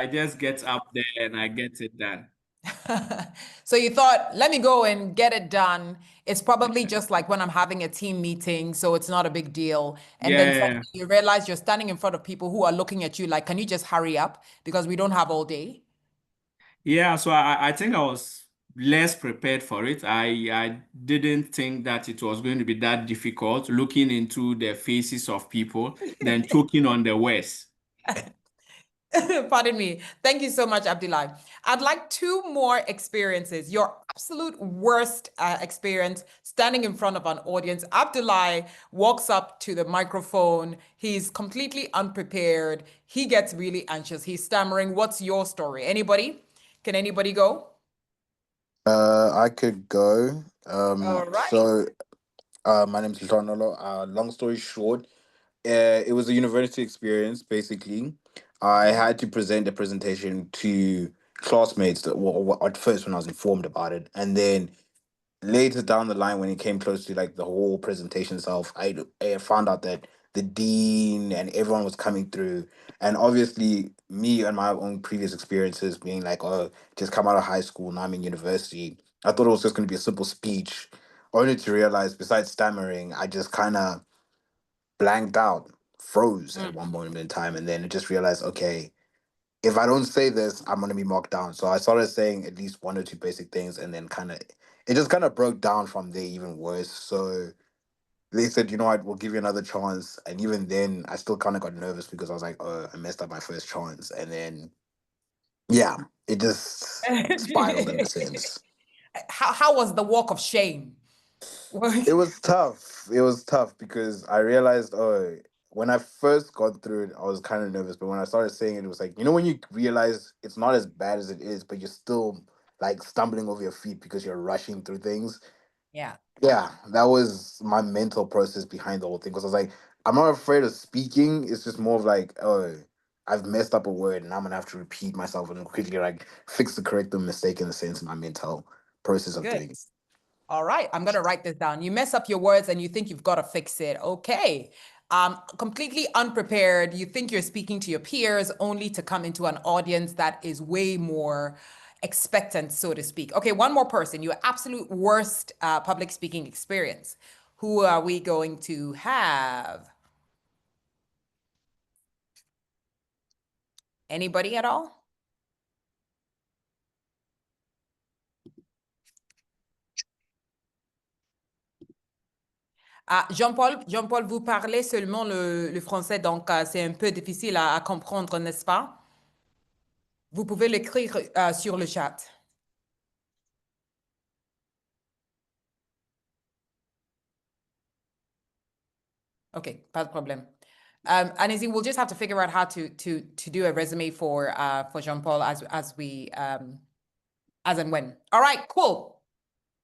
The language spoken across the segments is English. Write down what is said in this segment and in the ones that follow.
I just get up there and I get it done. So you thought, let me go and get it done. It's probably just like when I'm having a team meeting, so it's not a big deal. And then Yeah. suddenly you realize you're standing in front of people who are looking at you like, can you just hurry up? Because we don't have all day. Yeah, so I think I was less prepared for it. I didn't think that it was going to be that difficult looking into the faces of people, then choking on the words. Pardon me. Thank you so much, Abdullah. I'd like two more experiences. Your absolute worst experience standing in front of an audience. Abdullah walks up to the microphone. He's completely unprepared. He gets really anxious. He's stammering. What's your story? Anybody? Can anybody go? I could go. All right. So my name's Lonolo. Long story short, it was a university experience. Basically, I had to present a presentation to classmates that at first when I was informed about it, and then later down the line when it came close to like the whole presentation itself, I found out that the dean and everyone was coming through, and obviously me and my own previous experiences being like, oh, just come out of high school, now I'm in university. I thought it was just going to be a simple speech, only to realize besides stammering, I just kind of blanked out, froze at one moment in time, and then I just realized, okay, if I don't say this, I'm gonna be marked down. So I started saying at least one or two basic things, and then kind of it just kind of broke down from there even worse. So they said, you know what, we'll give you another chance. And even then, I still kind of got nervous because I was like, oh, I messed up my first chance, and then yeah, it just spiraled in a sense. How was the walk of shame? It was tough. It was tough because I realized, oh, when I first got through it, I was kind of nervous. But when I started saying it, it was like, you know, when you realize it's not as bad as it is, but you're still like stumbling over your feet because you're rushing through things. Yeah. Yeah, that was my mental process behind the whole thing. Because I was like, I'm not afraid of speaking. It's just more of like, oh, I've messed up a word and I'm gonna have to repeat myself and then quickly like fix the correct mistake in the sense of my mental process of Good. doing it. All right, I'm gonna write this down. You mess up your words and you think you've got to fix it. Okay. Completely unprepared. You think you're speaking to your peers only to come into an audience that is way more expectant, so to speak. Okay, one more person. Your absolute worst public speaking experience. Who are we going to have? Anybody at all? Ah, Jean-Paul, vous parlez seulement le français, donc c'est un peu difficile à comprendre, n'est-ce pas? Vous pouvez l'écrire sur le chat. Okay, pas de problème. Anizi, we'll just have to figure out how to do a resume for Jean-Paul as we as and when. All right, cool.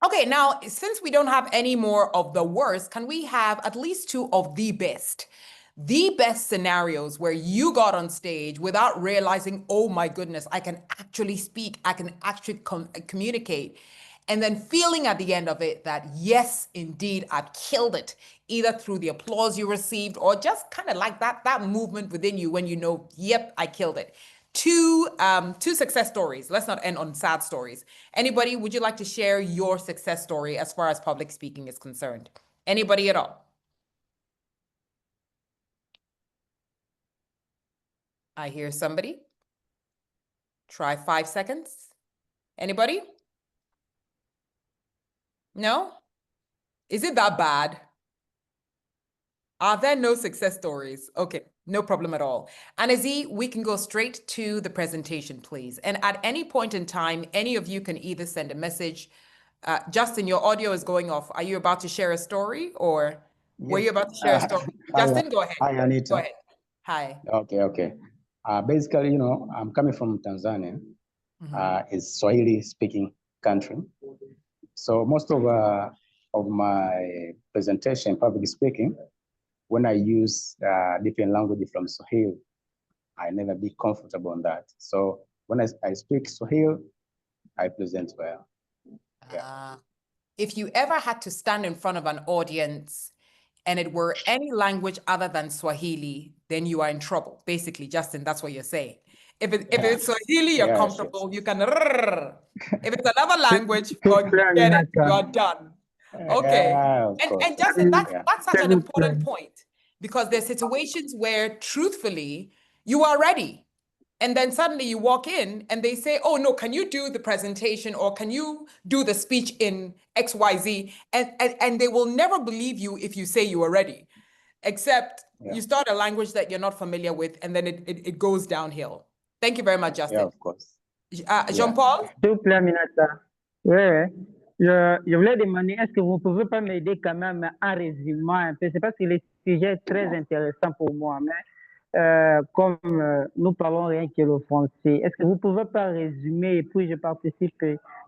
Okay, now since we don't have any more of the worst, can we have at least two of the best? The best scenarios where you got on stage without realizing, oh my goodness, I can actually speak, I can actually communicate. And then feeling at the end of it that, yes, indeed, I've killed it, either through the applause you received or just kind of like that movement within you when you know, yep, I killed it. Two success stories. Let's not end on sad stories. Anybody, would you like to share your success story as far as public speaking is concerned? Anybody at all? I hear somebody. Try 5 seconds. Anybody? No? Is it that bad? Are there no success stories? Okay, no problem at all. Anazi, we can go straight to the presentation, please. And at any point in time, any of you can either send a message. Justin, your audio is going off. Are you about to share a story or were you Yes. about to share a story? Justin, go ahead. Hi, Anita. Go ahead. Hi. Okay. Basically, I'm coming from Tanzania. It's Swahili speaking country. So most of my presentation, public speaking, when I use different language from Swahili, I never be comfortable on that. So when I speak Swahili, I present well. Yeah. If you ever had to stand in front of an audience and it were any language other than Swahili, then you are in trouble. Basically, Justin, that's what you're saying. If it's Swahili, you're Yes, comfortable. You can. If it's another language, S'il vous plaît, forget it. Aminata. You're done. yes. Okay. Of And course. Justin, that's Yeah. such S'il an vous important plaît. point because there's situations where truthfully you are ready. And then suddenly you walk in and they say, oh no, can you do the presentation or can you do the speech in XYZ? And they will never believe you if you say you are ready, except Yeah. you start a language that you're not familiar with and then it goes downhill. Thank you very much, Yeah, Justin. of course. Jean-Paul? S'il vous plaît, Aminata. Ouais. Je voulais demander, est-ce que vous pouvez pas m'aider quand même en résumant un peu? C'est parce que le sujet est très intéressant pour moi, mais comme nous parlons rien que le français, est-ce que vous pouvez pas résumer et puis je participe?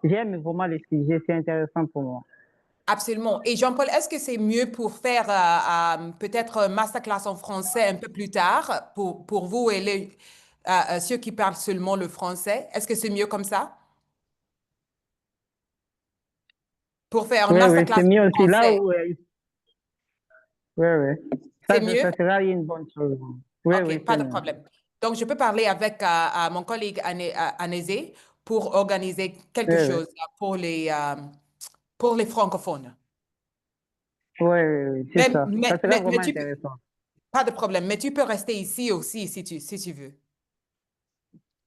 J'aime vraiment le sujet, c'est intéressant pour moi. Absolument. Et Jean-Paul, est-ce que c'est mieux pour faire peut-être un masterclass en français un peu plus tard pour vous et ceux qui parlent seulement le français? Est-ce que c'est mieux comme ça? Pour faire un Oui, masterclass c'est mieux en aussi. Là français, où. Oui. c'est mieux? Ça sera une bonne chose. Oui, OK, pas c'est de mieux. problème. Donc, je peux parler avec mon collègue Anézé pour organiser quelque Oui. chose pour les francophones. Oui, c'est ça. Ça sera vraiment Tu peux, intéressant. pas de problème, mais tu peux rester ici aussi si tu veux.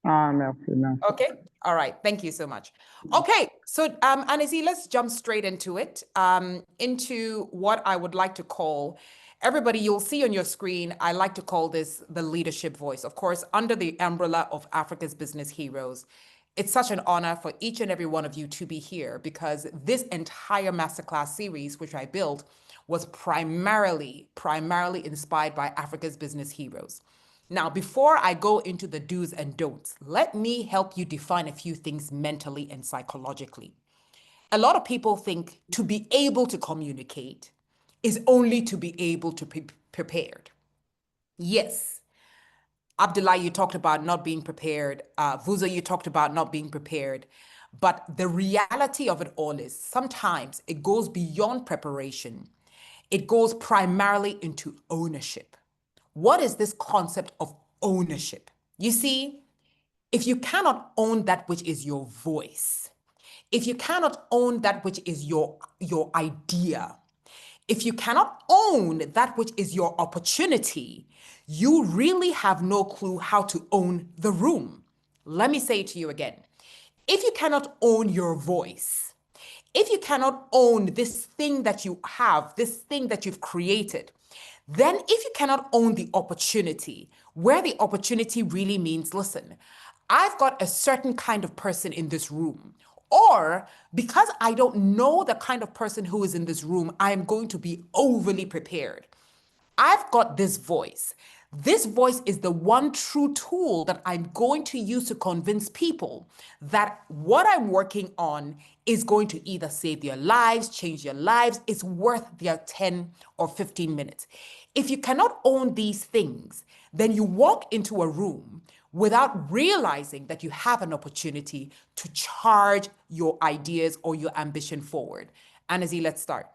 Ah, merci. Okay. All right. Thank you so much. Okay. So, Anesi, let's jump straight into it, into what I would like to call, everybody, you'll see on your screen, I like to call this the leadership voice. Of course, under the umbrella of Africa's Business Heroes. It's such an honor for each and every one of you to be here because this entire masterclass series, which I built, was primarily inspired by Africa's Business Heroes. Now, before I go into the do's and don'ts, let me help you define a few things mentally and psychologically. A lot of people think to be able to communicate is only to be able to be prepared. Yes. Abdullah, you talked about not being prepared. Vuzo, you talked about not being prepared. But the reality of it all is sometimes it goes beyond preparation. It goes primarily into ownership. What is this concept of ownership? You see, if you cannot own that which is your voice, if you cannot own that which is your idea, if you cannot own that which is your opportunity, you really have no clue how to own the room. Let me say it to you again. If you cannot own your voice, if you cannot own this thing that you have, this thing that you've created, then if you cannot own the opportunity, where the opportunity really means, listen, I've got a certain kind of person in this room, or because I don't know the kind of person who is in this room, I am going to be overly prepared. I've got this voice. This voice is the one true tool that I'm going to use to convince people that what I'm working on is going to either save their lives, change their lives, it's worth their 10 or 15 minutes. If you cannot own these things, then you walk into a room without realizing that you have an opportunity to charge your ideas or your ambition forward. Anazi, let's start.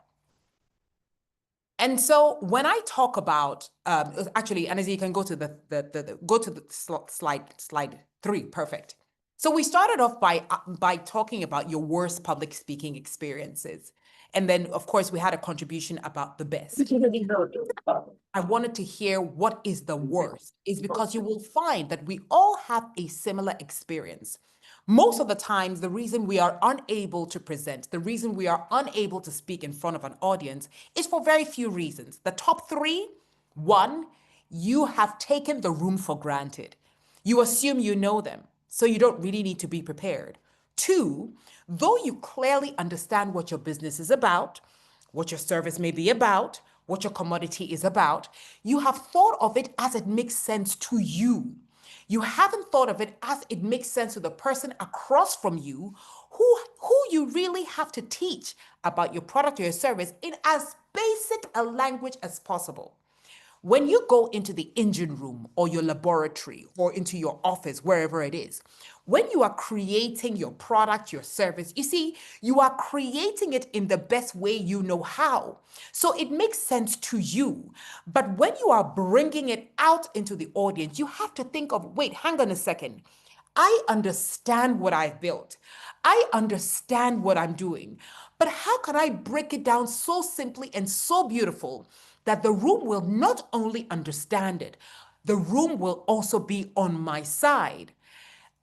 And so when I talk about, actually, Anazi, you can go to the slide 3, perfect. So we started off by talking about your worst public speaking experiences. And then, of course, we had a contribution about the best. I wanted to hear what is the worst, is because you will find that we all have a similar experience. Most of the times, the reason we are unable to present, the reason we are unable to speak in front of an audience is for very few reasons. The top 3, 1, you have taken the room for granted. You assume you know them, so you don't really need to be prepared. 2, though you clearly understand what your business is about, what your service may be about, what your commodity is about, you have thought of it as it makes sense to you. You haven't thought of it as it makes sense to the person across from you who you really have to teach about your product or your service in as basic a language as possible. When you go into the engine room or your laboratory or into your office, wherever it is, when you are creating your product, your service, you see, you are creating it in the best way you know how. So it makes sense to you. But when you are bringing it out into the audience, you have to think of, wait, hang on a second. I understand what I've built. I understand what I'm doing. But how can I break it down so simply and so beautiful that the room will not only understand it, the room will also be on my side?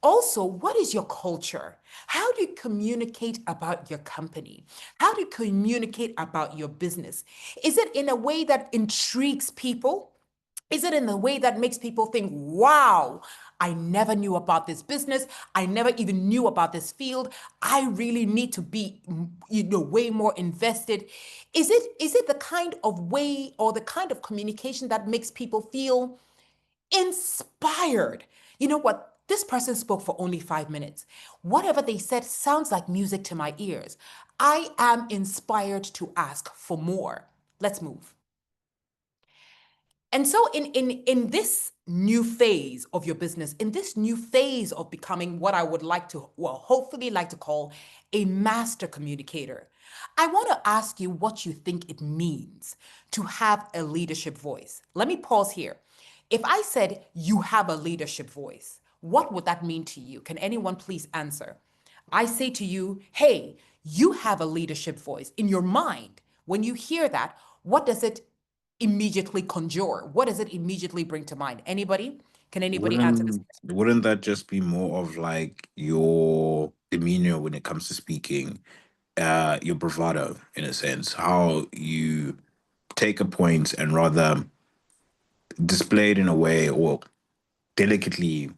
Also, what is your culture? How do you communicate about your company? How do you communicate about your business? Is it in a way that intrigues people? Is it in a way that makes people think, wow, I never knew about this business. I never even knew about this field. I really need to be, way more invested. Is it the kind of way or the kind of communication that makes people feel inspired? You know what? This person spoke for only 5 minutes. Whatever they said sounds like music to my ears. I am inspired to ask for more. Let's move. And so in this new phase of your business, in this new phase of becoming what I would like to, well, hopefully like to call a master communicator, I want to ask you what you think it means to have a leadership voice. Let me pause here. If I said you have a leadership voice, what would that mean to you? Can anyone please answer? I say to you, hey, you have a leadership voice. In your mind, when you hear that, what does it immediately conjure? What does it immediately bring to mind? Anybody? Can anybody answer this? Wouldn't that just be more of like your demeanor when it comes to speaking, your bravado in a sense, how you take a point and rather display it in a way or delicately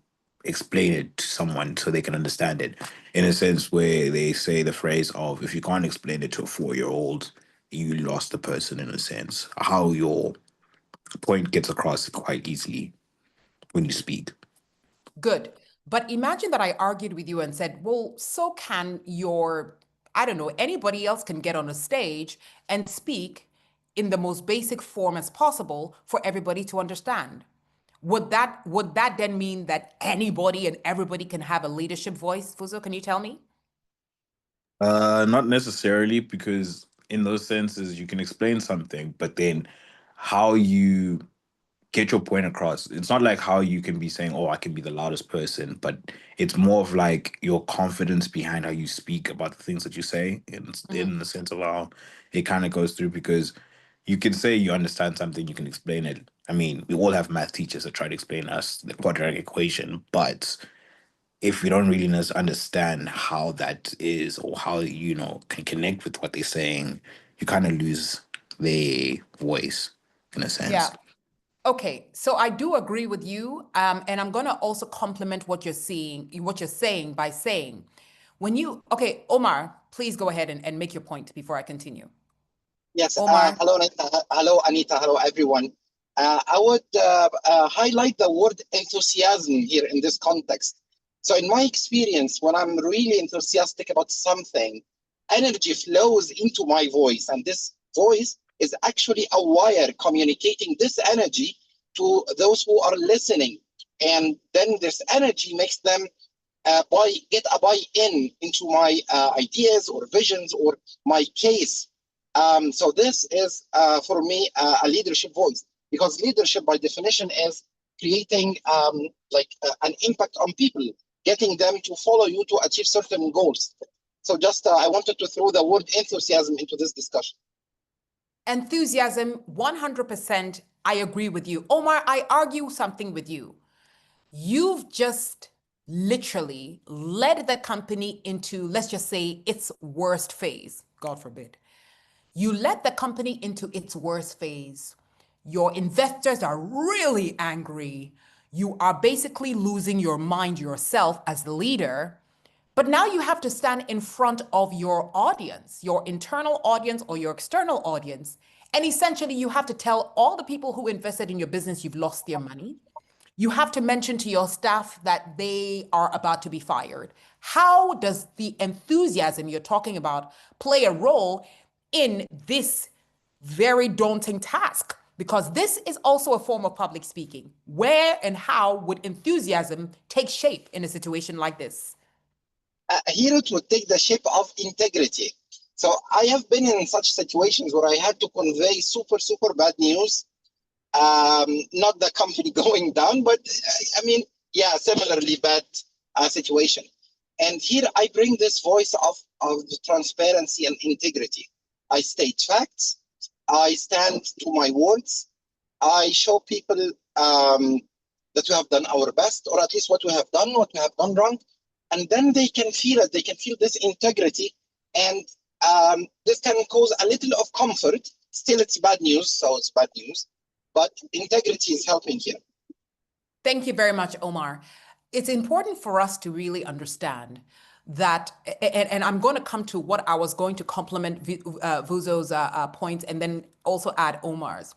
explain it to someone so they can understand it in a sense where they say the phrase of if you can't explain it to a 4-year-old, you lost the person in a sense. How your point gets across quite easily when you speak. Good. But imagine that I argued with you and said, well, so can I don't know, anybody else can get on a stage and speak in the most basic form as possible for everybody to understand. Would that then mean that anybody and everybody can have a leadership voice? Fuzo, can you tell me? Not necessarily, because in those senses you can explain something, but then how you get your point across. It's not like how you can be saying, "Oh, I can be the loudest person," but it's more of like your confidence behind how you speak about the things that you say, in the sense of how it kind of goes through. Because you can say you understand something, you can explain it. I mean, we all have math teachers that try to explain us the quadratic equation, but if we don't really understand how that is or how can connect with what they're saying, you kind of lose their voice in a sense. Yeah. Okay, so I do agree with you, and I'm gonna also complement what you're saying by saying, okay, Omar, please go ahead and make your point before I continue. Yes. Omar. Hello, Anita. Hello, Anita. Hello, everyone. I would highlight the word enthusiasm here in this context. So in my experience, when I'm really enthusiastic about something, energy flows into my voice, and this voice is actually a wire communicating this energy to those who are listening. And then this energy makes them get a buy-in into my ideas or visions or my case. So this is, for me, a leadership voice, because leadership, by definition, is creating an impact on people, getting them to follow you to achieve certain goals. So just I wanted to throw the word enthusiasm into this discussion. Enthusiasm, 100%. I agree with you. Omar, I argue something with you. You've just literally led the company into, let's just say, its worst phase, God forbid. You led the company into its worst phase. Your investors are really angry. You are basically losing your mind yourself as the leader. But now you have to stand in front of your audience, your internal audience or your external audience. And essentially, you have to tell all the people who invested in your business you've lost their money. You have to mention to your staff that they are about to be fired. How does the enthusiasm you're talking about play a role in this very daunting task because this is also a form of public speaking. Where and how would enthusiasm take shape in a situation like this? Here it would take the shape of integrity. So I have been in such situations where I had to convey super, super bad news. Not the company going down, but I mean, yeah, similarly bad situation. And here I bring this voice of transparency and integrity. I state facts. I stand to my words. I show people that we have done our best, or at least what we have done wrong. And then they can feel it. They can feel this integrity. And this can cause a little of comfort. Still, it's bad news, so it's bad news. But integrity is helping here. Thank you very much, Omar. It's important for us to really understand that, and I'm going to come to what I was going to compliment Vuzo's points and then also add Omar's.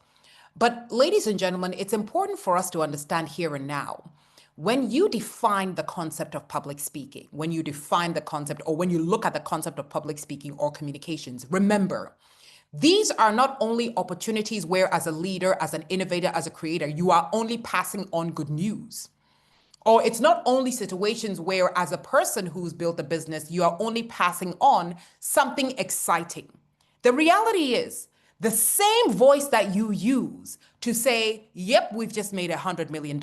But ladies and gentlemen, it's important for us to understand here and now. When you define the concept of public speaking, when you define the concept, or when you look at the concept of public speaking or communications, remember, these are not only opportunities where, as a leader, as an innovator, as a creator, you are only passing on good news. Or it's not only situations where, as a person who's built a business, you are only passing on something exciting. The reality is, the same voice that you use to say, yep, we've just made $100 million,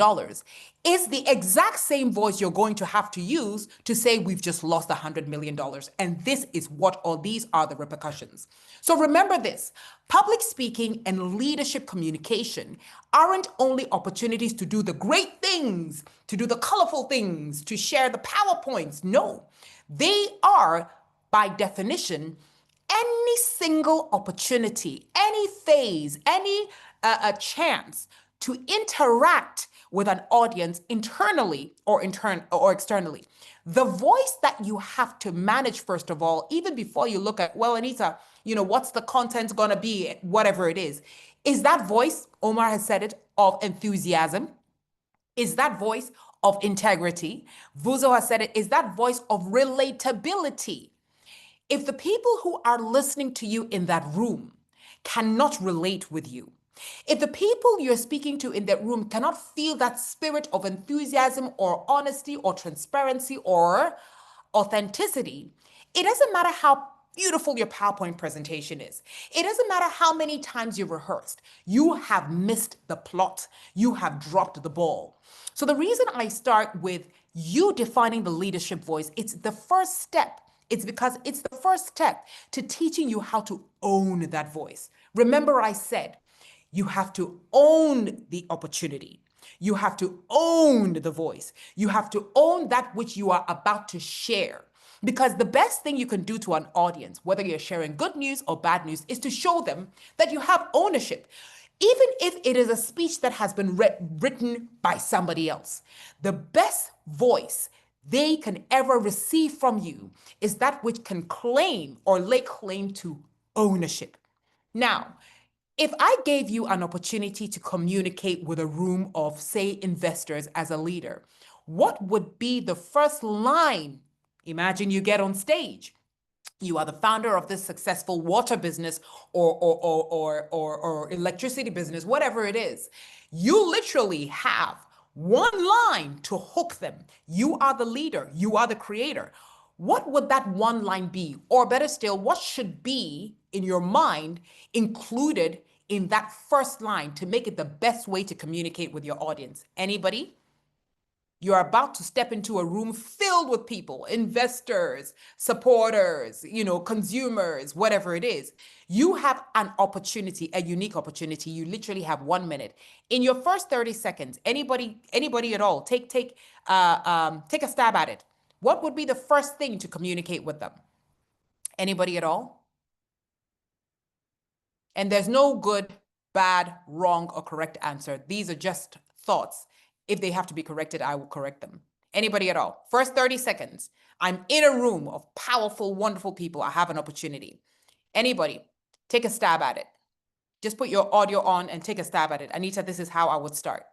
is the exact same voice you're going to have to use to say we've just lost $100 million. And this is what, or these are the repercussions. So remember this, public speaking and leadership communication aren't only opportunities to do the great things, to do the colorful things, to share the PowerPoints. No, they are, by definition, any single opportunity, any phase, any a chance to interact with an audience internally or externally. The voice that you have to manage, first of all, even before you look at, well, Anita, what's the content going to be, whatever it is that voice, Omar has said it, of enthusiasm? Is that voice of integrity? Vuzo has said it, is that voice of relatability? If the people who are listening to you in that room cannot relate with you, if the people you're speaking to in that room cannot feel that spirit of enthusiasm or honesty or transparency or authenticity, it doesn't matter how beautiful your PowerPoint presentation is. It doesn't matter how many times you rehearsed. You have missed the plot. You have dropped the ball. So the reason I start with you defining the leadership voice, it's the first step. It's because it's the first step to teaching you how to own that voice. Remember, I said, you have to own the opportunity. You have to own the voice. You have to own that which you are about to share. Because the best thing you can do to an audience, whether you're sharing good news or bad news, is to show them that you have ownership. Even if it is a speech that has been written by somebody else, the best voice they can ever receive from you is that which can claim or lay claim to ownership. Now, if I gave you an opportunity to communicate with a room of, say, investors as a leader, what would be the first line? Imagine you get on stage. You are the founder of this successful water business or electricity business, whatever it is. You literally have one line to hook them. You are the leader. You are the creator. What would that one line be? Or better still, what should be in your mind included in that first line to make it the best way to communicate with your audience? Anybody? You're about to step into a room filled with people, investors, supporters, consumers, whatever it is. You have an opportunity, a unique opportunity. You literally have 1 minute. In your first 30 seconds, anybody at all, take a stab at it. What would be the first thing to communicate with them? Anybody at all? And there's no good, bad, wrong, or correct answer. These are just thoughts. If they have to be corrected, I will correct them. Anybody at all? First 30 seconds. I'm in a room of powerful, wonderful people. I have an opportunity. Anybody, take a stab at it. Just put your audio on and take a stab at it. Anita, this is how I would start.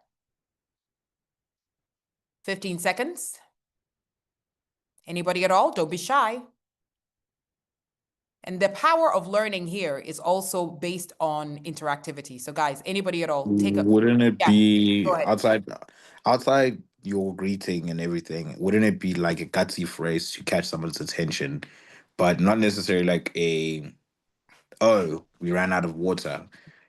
15 seconds. Anybody at all? Don't be shy. And the power of learning here is also based on interactivity. So guys, anybody at all, take a, Wouldn't it yeah, be go ahead. outside your greeting and everything? Wouldn't it be like a gutsy phrase to catch someone's attention, but not necessarily like oh, we ran out of water.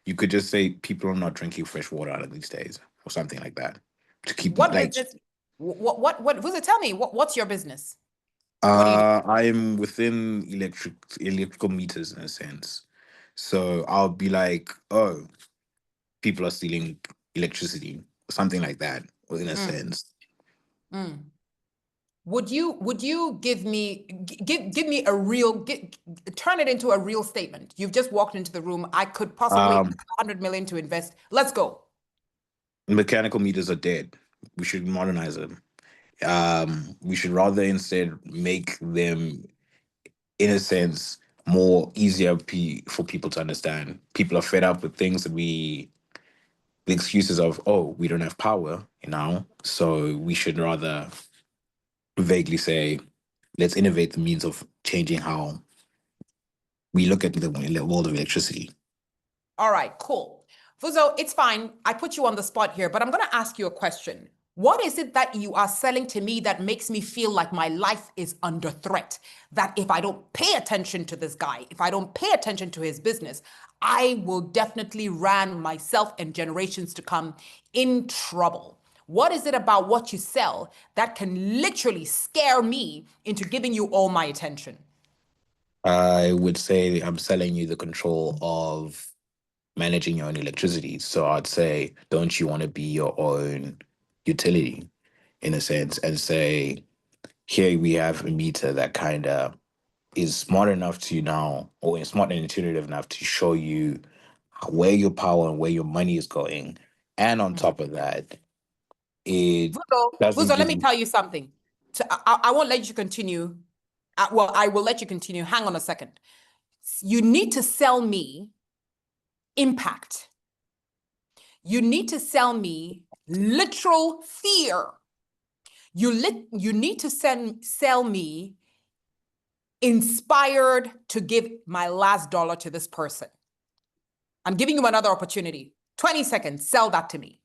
You could just say people are not drinking fresh water out of these days, or something like that, to keep What like. business, who's it? Tell me, what's your business? What do you do? I'm within electrical meters in a sense, so I'll be like, oh, people are stealing electricity, something like that, in a sense. Mm. Would you give me give me a real turn it into a real statement? You've just walked into the room. I could possibly have 100 million to invest. Let's go. Mechanical meters are dead. We should modernize them. We should rather instead make them, in a sense, more easier for people to understand. People are fed up with things that the excuses of, oh, we don't have power, so we should rather vaguely say, let's innovate the means of changing how we look at the world of electricity. All right, cool. Vuzo, it's fine. I put you on the spot here, but I'm going to ask you a question. What is it that you are selling to me that makes me feel like my life is under threat? That if I don't pay attention to this guy, if I don't pay attention to his business, I will definitely ran myself and generations to come in trouble. What is it about what you sell that can literally scare me into giving you all my attention? I would say I'm selling you the control of managing your own electricity. So I'd say, don't you want to be your own utility, in a sense, and say, here we have a meter that kind of is smart enough to now, or is smart and intuitive enough to show you where your power and where your money is going. And on top of that, it doesn't Vuzo, let give me you. tell you something. So I won't let you continue. Well, I will let you continue. Hang on a second. You need to sell me impact. You need to sell me literal fear. You need to sell me inspired to give my last dollar to this person. I'm giving you another opportunity. 20 seconds, sell that to me.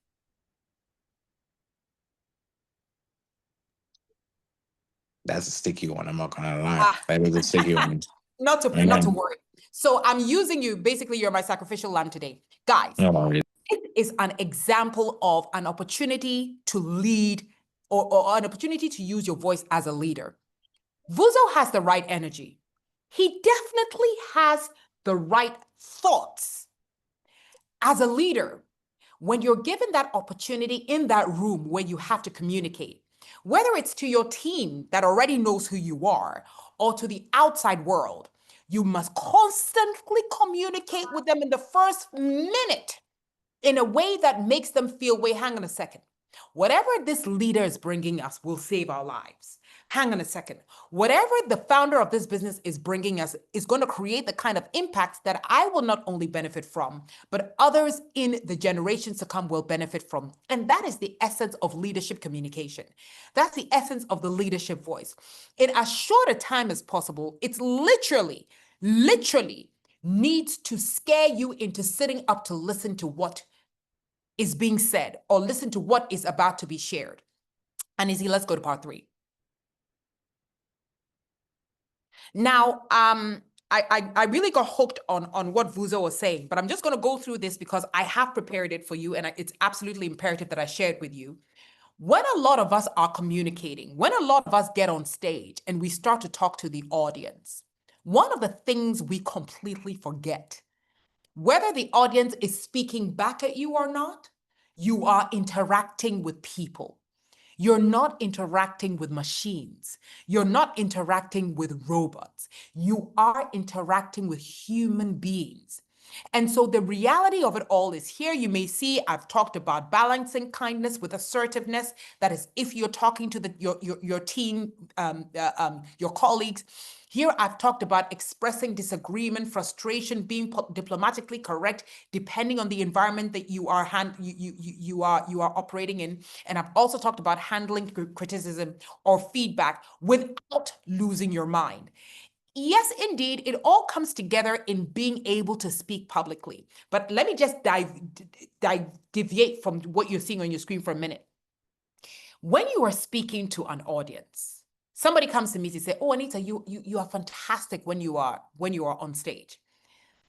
That's a sticky one. I'm not gonna lie. That is a sticky one. Not to worry. So I'm using you. Basically, you're my sacrificial lamb today. Guys, it is an example of an opportunity to lead or an opportunity to use your voice as a leader. Vuzo has the right energy. He definitely has the right thoughts. As a leader, when you're given that opportunity in that room where you have to communicate, whether it's to your team that already knows who you are or to the outside world, you must constantly communicate with them in the first minute in a way that makes them feel, wait, hang on a second. Whatever this leader is bringing us will save our lives. Hang on a second. Whatever the founder of this business is bringing us is going to create the kind of impacts that I will not only benefit from, but others in the generations to come will benefit from. And that is the essence of leadership communication. That's the essence of the leadership voice. In as short a time as possible, it's literally needs to scare you into sitting up to listen to what is being said or listen to what is about to be shared. And Izzy, let's go to part 3. Now, I really got hooked on what Vuzo was saying, but I'm just going to go through this because I have prepared it for you, and it's absolutely imperative that I share it with you. When a lot of us are communicating, when a lot of us get on stage and we start to talk to the audience, one of the things we completely forget, whether the audience is speaking back at you or not, you are interacting with people. You're not interacting with machines. You're not interacting with robots. You are interacting with human beings. And so the reality of it all is here. You may see I've talked about balancing kindness with assertiveness. That is, if you're talking to your team, your colleagues. Here I've talked about expressing disagreement, frustration, being diplomatically correct, depending on the environment that you are operating in. And I've also talked about handling criticism or feedback without losing your mind. yes, indeed, it all comes together in being able to speak publicly. But let me just deviate from what you're seeing on your screen for a minute. When you are speaking to an audience, somebody comes to me to say, "Oh, Anita, you are fantastic when you are on stage."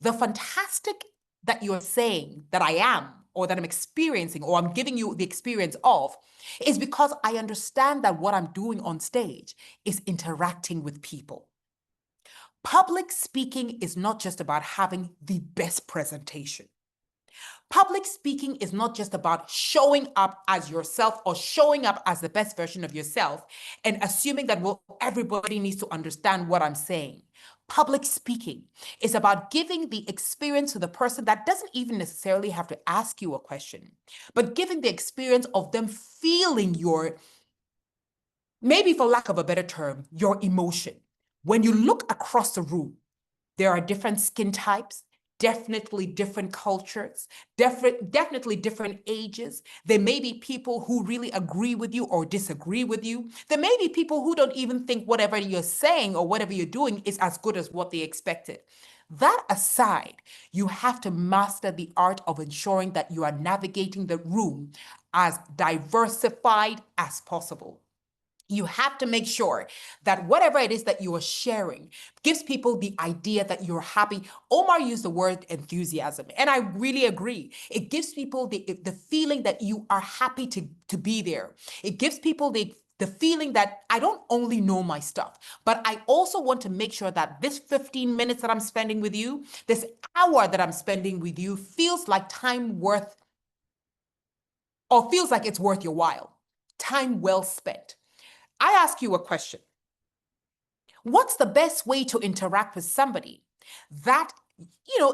The fantastic that you're saying that I am, or that I'm experiencing, or I'm giving you the experience of, is because I understand that what I'm doing on stage is interacting with people. Public speaking is not just about having the best presentation. Public speaking is not just about showing up as yourself or showing up as the best version of yourself and assuming that, well, everybody needs to understand what I'm saying. Public speaking is about giving the experience to the person that doesn't even necessarily have to ask you a question, but giving the experience of them feeling your, maybe for lack of a better term, your emotion. When you look across the room, there are different skin types, definitely different cultures, definitely different ages. There may be people who really agree with you or disagree with you. There may be people who don't even think whatever you're saying or whatever you're doing is as good as what they expected. That aside, you have to master the art of ensuring that you are navigating the room as diversified as possible. You have to make sure that whatever it is that you are sharing gives people the idea that you're happy. Omar used the word enthusiasm, and I really agree. It gives people the feeling that you are happy to be there. It gives people the feeling that I don't only know my stuff, but I also want to make sure that this 15 minutes that I'm spending with you, this hour that I'm spending with you, feels like time worth, or feels like it's worth your while. Time well spent. I ask you a question. What's the best way to interact with somebody that,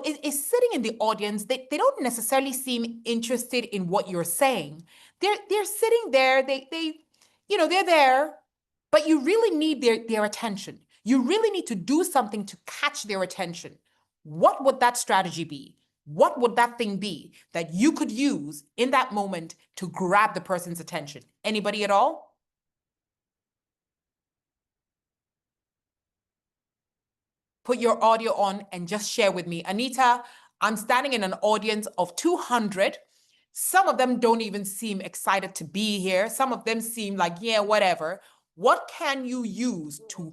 is sitting in the audience? They don't necessarily seem interested in what you're saying. They're sitting there, they're there, but you really need their attention. You really need to do something to catch their attention. What would that strategy be? What would that thing be that you could use in that moment to grab the person's attention? Anybody at all? Put your audio on and just share with me. Anita, I'm standing in an audience of 200. Some of them don't even seem excited to be here. Some of them seem like, yeah, whatever. What can you use to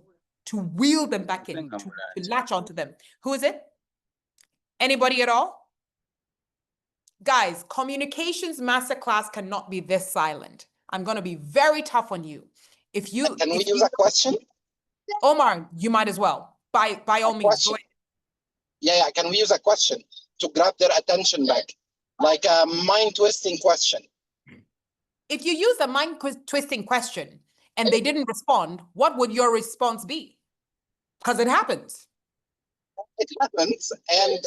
wheel them back in, to latch onto them? Who is it? Anybody at all? Guys, communications masterclass cannot be this silent. I'm going to be very tough on you. Can we use a question? Omar, you might as well. By all means, go ahead. Yeah, can we use a question to grab their attention back? Like a mind-twisting question. If you use a mind-twisting question and they didn't respond, what would your response be? Because it happens. It happens, and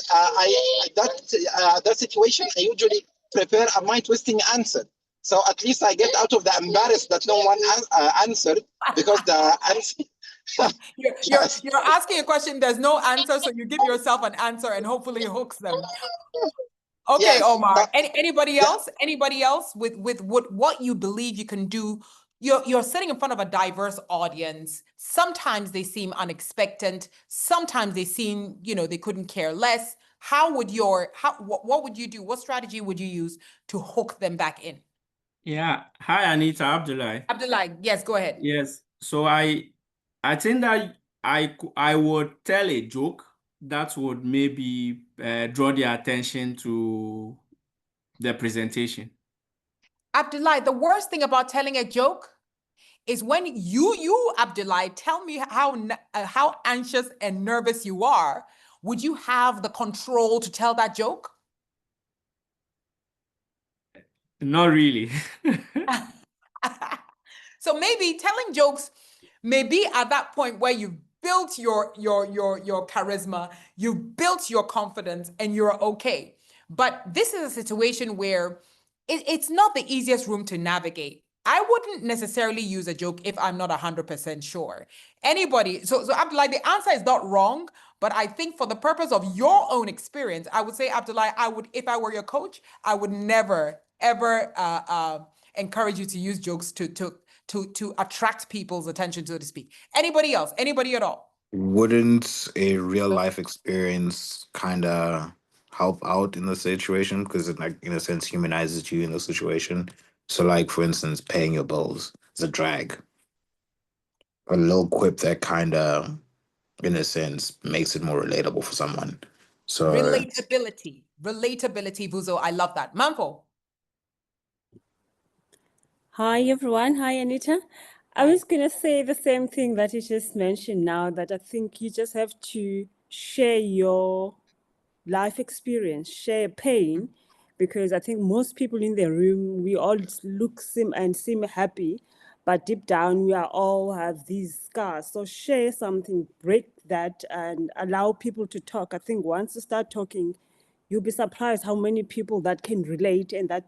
that situation, I usually prepare a mind-twisting answer. So at least I get out of the embarrassed that no one answered, because the answer... You're asking a question, there's no answer, so you give yourself an answer and hopefully it hooks them. Okay, yes, Omar. Anybody else? Anybody else with what you believe you can do? You're sitting in front of a diverse audience. Sometimes they seem unexpected. Sometimes they seem, they couldn't care less. What would you do? What strategy would you use to hook them back in? Yeah. Hi, Anita. Abdullah, yes, go ahead. Yes. So I think that I would tell a joke that would maybe draw their attention to the presentation. Abdullah, the worst thing about telling a joke is when you Abdullah, tell me how anxious and nervous you are. Would you have the control to tell that joke? Not really. So maybe telling jokes may be at that point where you've built your charisma, you've built your confidence, and you're okay. But this is a situation where it's not the easiest room to navigate. I wouldn't necessarily use a joke if I'm not 100% sure. Anybody, so Abdullah, the answer is not wrong, but I think for the purpose of your own experience, I would say, Abdullah, if I were your coach, I would never, ever encourage you to use jokes to attract people's attention, so to speak. Anybody else? Anybody at all? Wouldn't a real life experience kind of help out in the situation because it, like, in a sense, humanizes you in the situation? So, like, for instance, paying your bills is a drag. A little quip that kind of, in a sense, makes it more relatable for someone. So, Relatability, Vuzo. I love that. Manfo. Hi, everyone. Hi, Anita. I was going to say the same thing that you just mentioned now, that I think you just have to share your life experience, share pain, because I think most people in the room, we all seem happy, but deep down, we are all have these scars. So share something, break that, and allow people to talk. I think once you start talking, you'll be surprised how many people that can relate, and that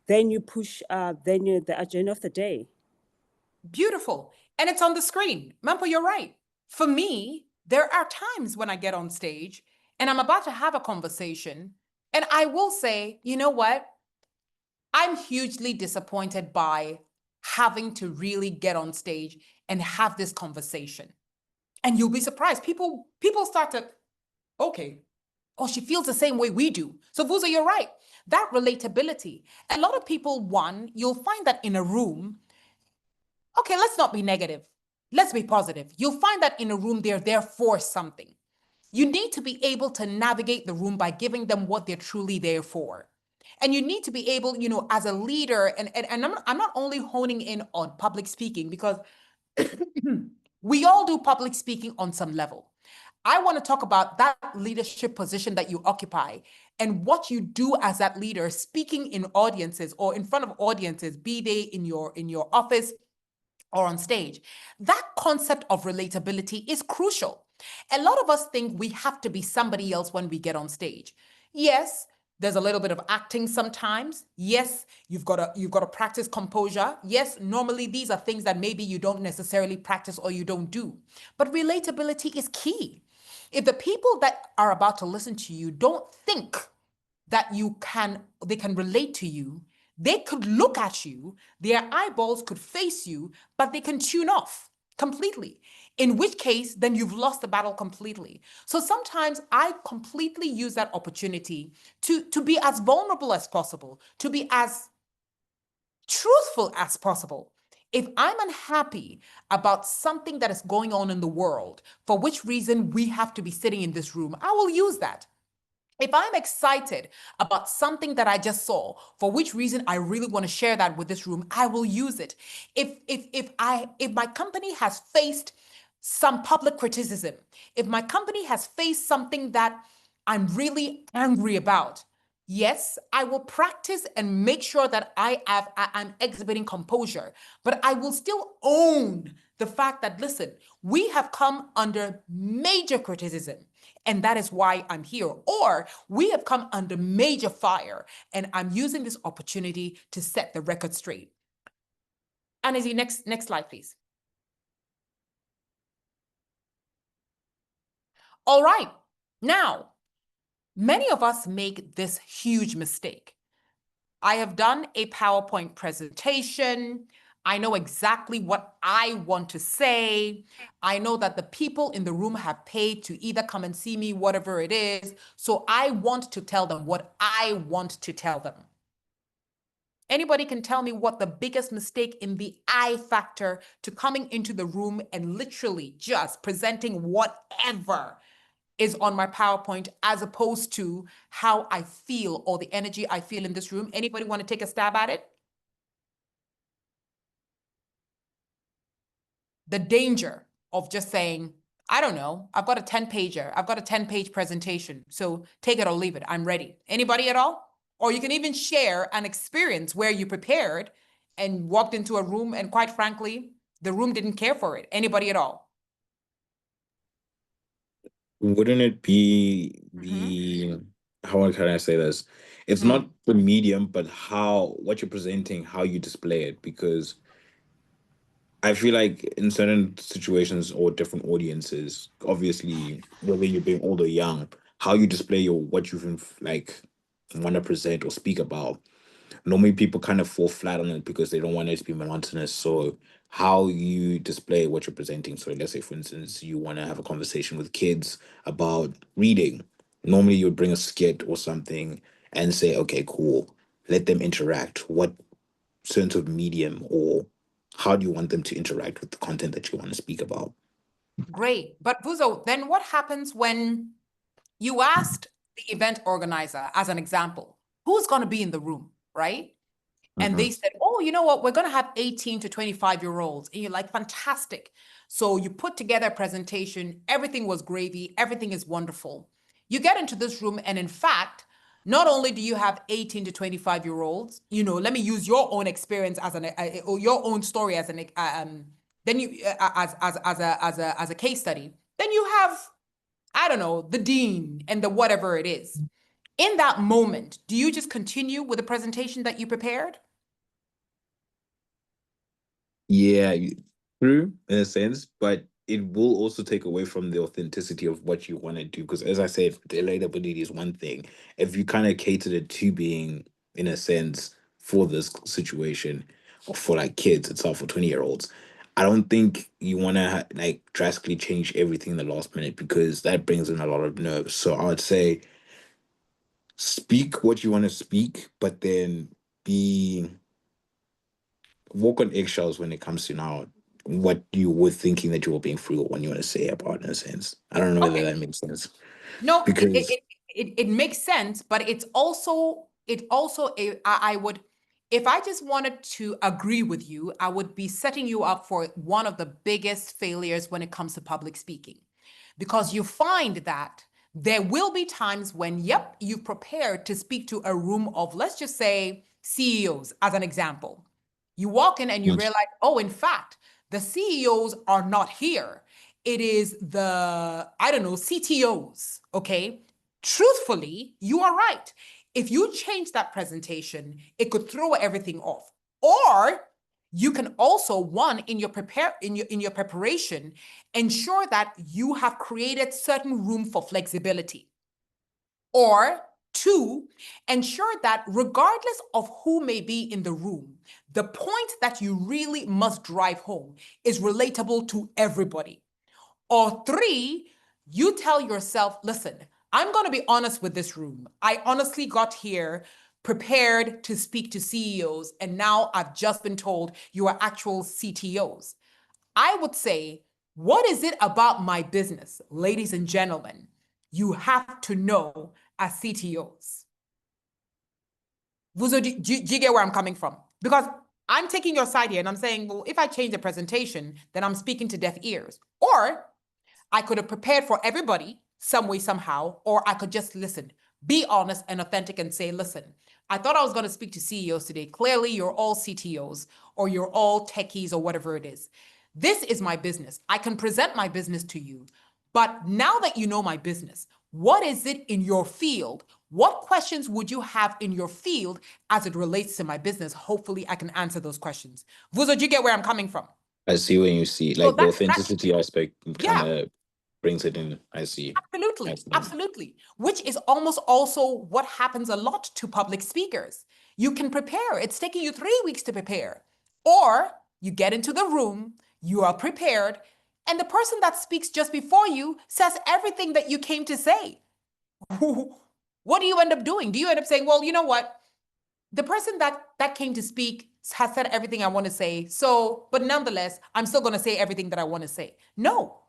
then you push the agenda of the day. Beautiful. And it's on the screen. Mampo, you're right. For me, there are times when I get on stage and I'm about to have a conversation, and I will say, you know what? I'm hugely disappointed by having to really get on stage and have this conversation. And you'll be surprised. People start to, okay, oh, she feels the same way we do. So Vuzo, you're right. That relatability. A lot of people, one, you'll find that in a room, okay, let's not be negative. Let's be positive. You'll find that in a room, they're there for something. You need to be able to navigate the room by giving them what they're truly there for. And you need to be able, as a leader, and I'm not only honing in on public speaking, because we all do public speaking on some level. I want to talk about that leadership position that you occupy and what you do as that leader, speaking in audiences or in front of audiences, be they in your office or on stage. That concept of relatability is crucial. A lot of us think we have to be somebody else when we get on stage. Yes, there's a little bit of acting sometimes. Yes, you've got to practice composure. Yes, normally these are things that maybe you don't necessarily practice or you don't do. But relatability is key. If the people that are about to listen to you don't think that they can relate to you, they could look at you, their eyeballs could face you, but they can tune off completely. In which case, then you've lost the battle completely. So sometimes I completely use that opportunity to be as vulnerable as possible, to be as truthful as possible. If I'm unhappy about something that is going on in the world, for which reason we have to be sitting in this room, I will use that. If I'm excited about something that I just saw, for which reason I really want to share that with this room, I will use it. If my company has faced some public criticism, if my company has faced something that I'm really angry about, yes, I will practice and make sure that I'm exhibiting composure, but I will still own the fact that, listen, we have come under major criticism, and that is why I'm here. Or we have come under major fire, and I'm using this opportunity to set the record straight. Anizzy, next slide, please. All right. Now, many of us make this huge mistake. I have done a PowerPoint presentation. I know exactly what I want to say. I know that the people in the room have paid to either come and see me, whatever it is. So I want to tell them what I want to tell them. Anybody can tell me what the biggest mistake in the I factor to coming into the room and literally just presenting whatever is on my PowerPoint as opposed to how I feel or the energy I feel in this room. Anybody want to take a stab at it? The danger of just saying, I don't know, I've got a 10-pager, I've got a 10-page presentation, so take it or leave it, I'm ready. Anybody at all? Or you can even share an experience where you prepared and walked into a room and quite frankly, the room didn't care for it. Anybody at all? wouldn't it be the, how can I say this? It's not the medium, but what you're presenting, how you display it, because I feel like in certain situations or different audiences, obviously, whether you're being old or young, how you display what you like want to present or speak about normally people kind of fall flat on it because they don't want it to be monotonous. So how you display what you're presenting. So let's say, for instance, you want to have a conversation with kids about reading. Normally you would bring a skit or something and say, okay, cool, let them interact. What sense of medium, or how do you want them to interact with the content that you want to speak about? Great. But Vuzo, then what happens when you asked the event organizer, as an example, who's going to be in the room, right? And they said, oh, you know what? We're going to have 18 to 25-year-olds. And you're like, fantastic. So you put together a presentation. Everything was gravy. Everything is wonderful. You get into this room. And in fact, not only do you have 18 to 25-year-olds, let me use your own experience or your own story as then you as a case study. Then you have, I don't know, the dean and the whatever it is. In that moment, do you just continue with the presentation that you prepared? Yeah, true in a sense, but it will also take away from the authenticity of what you want to do. Because as I said, the relatability is one thing. If you kind of catered it to being, in a sense, for this situation, or for like kids itself, for 20-year-olds, I don't think you want to like drastically change everything in the last minute, because that brings in a lot of nerves. So I would say speak what you want to speak, but then be walk on eggshells when it comes to now what you were thinking that you were being frugal when you want to say about, in a sense. I don't know whether Okay. that makes sense. No, Because it makes sense, but it's also I would, if I just wanted to agree with you, I would be setting you up for one of the biggest failures when it comes to public speaking, because you find that there will be times when, yep, you've prepared to speak to a room of, let's just say, CEOs, as an example. You walk in and you realize, oh, in fact, the CEOs are not here. It is the, I don't know, CTOs, okay? Truthfully, you are right. If you change that presentation, it could throw everything off. Or you can also, one, in your preparation, ensure that you have created certain room for flexibility. Or two, ensure that regardless of who may be in the room, the point that you really must drive home is relatable to everybody. Or three, you tell yourself, listen, I'm going to be honest with this room. I honestly got here prepared to speak to CEOs, and now I've just been told you are actual CTOs. I would say, what is it about my business, ladies and gentlemen, you have to know as CTOs? Vuzo, do you get where I'm coming from? Because I'm taking your side here and I'm saying, well, if I change the presentation, then I'm speaking to deaf ears. Or I could have prepared for everybody some way, somehow, or I could just listen, be honest and authentic and say, listen, I thought I was going to speak to CEOs today. Clearly, you're all CTOs or you're all techies or whatever it is. This is my business. I can present my business to you. But now that you know my business, what is it in your field? What questions would you have in your field as it relates to my business? Hopefully, I can answer those questions. Vuzo, do you get where I'm coming from? I see when you see So like the authenticity aspect kind yeah. of brings it in. I see. Absolutely, absolutely. Which is almost also what happens a lot to public speakers. You can prepare. It's taking you 3 weeks to prepare. Or you get into the room, you are prepared, and the person that speaks just before you says everything that you came to say. What do you end up doing? Do you end up saying, well, you know what? The person that came to speak has said everything I want to say. So, but nonetheless, I'm still going to say everything that I want to say. No,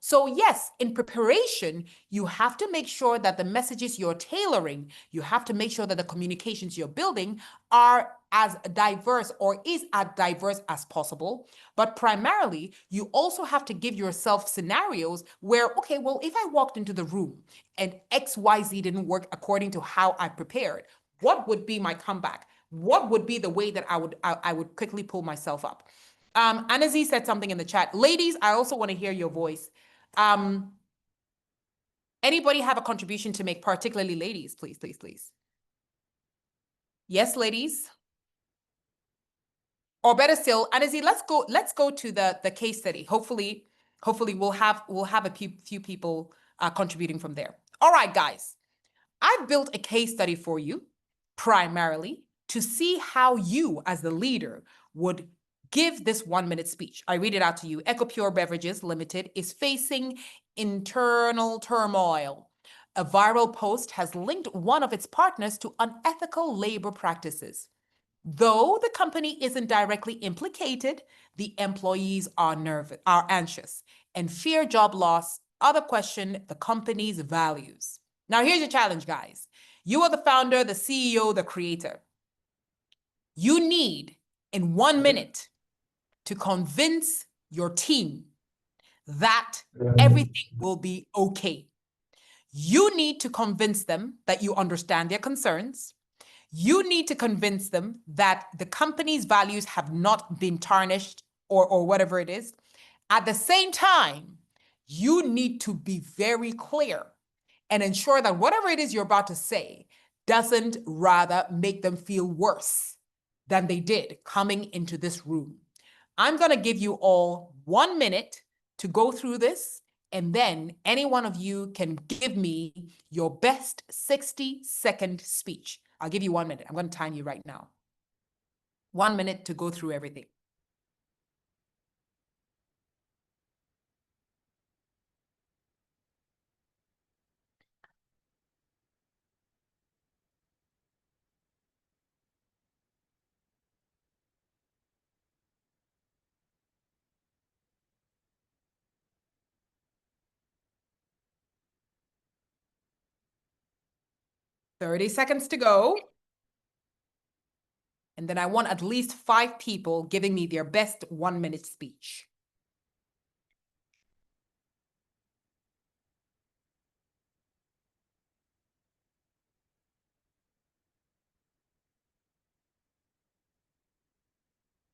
so yes, in preparation, you have to make sure that the messages you're tailoring, you have to make sure that the communications you're building are as diverse or is as diverse as possible. But primarily, you also have to give yourself scenarios where, okay, well, if I walked into the room and XYZ didn't work according to how I prepared, what would be my comeback? What would be the way that I would quickly pull myself up? Anazi said something in the chat. Ladies, I also want to hear your voice. Anybody have a contribution to make, particularly ladies, please, please, please. Yes, ladies. Or better still, Anazi, let's go to the case study. Hopefully we'll have a few people contributing from there. All right, guys. I've built a case study for you, primarily to see how you, as the leader, would give this 1-minute speech. I read it out to you. EcoPure Beverages Limited is facing internal turmoil. A viral post has linked one of its partners to unethical labor practices. Though the company isn't directly implicated, the employees are anxious, and fear job loss. Other question the company's values. Now, here's your challenge, guys. You are the founder, the CEO, the creator. You need, in 1 minute, to convince your team that everything will be okay. You need to convince them that you understand their concerns. You need to convince them that the company's values have not been tarnished or whatever it is. At the same time, you need to be very clear and ensure that whatever it is you're about to say doesn't rather make them feel worse than they did coming into this room. I'm going to give you all 1 minute to go through this, and then any one of you can give me your best 60-second speech. I'll give you 1 minute. I'm going to time you right now. 1 minute to go through everything. Thirty seconds to go. And then I want at least 5 people giving me their best 1-minute speech.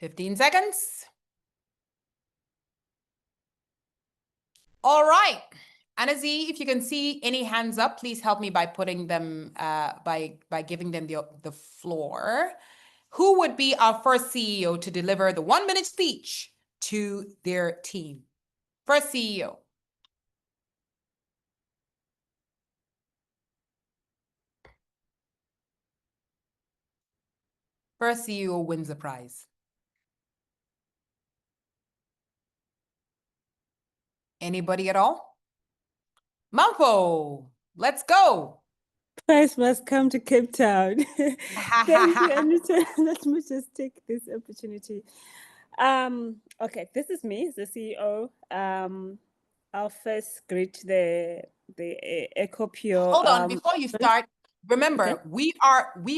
$15 seconds. All right. Anazi, if you can see any hands up, please help me by putting them, by giving them the floor. Who would be our first CEO to deliver the 1-minute speech to their team? First CEO. First CEO wins the prize. Anybody at all? Mampo, let's go. Price must come to Cape Town. Thank you, Anita. Let me just take this opportunity. Okay, this is me, the CEO. I'll first greet the EcoPure. Hold on, before you start, remember, okay, we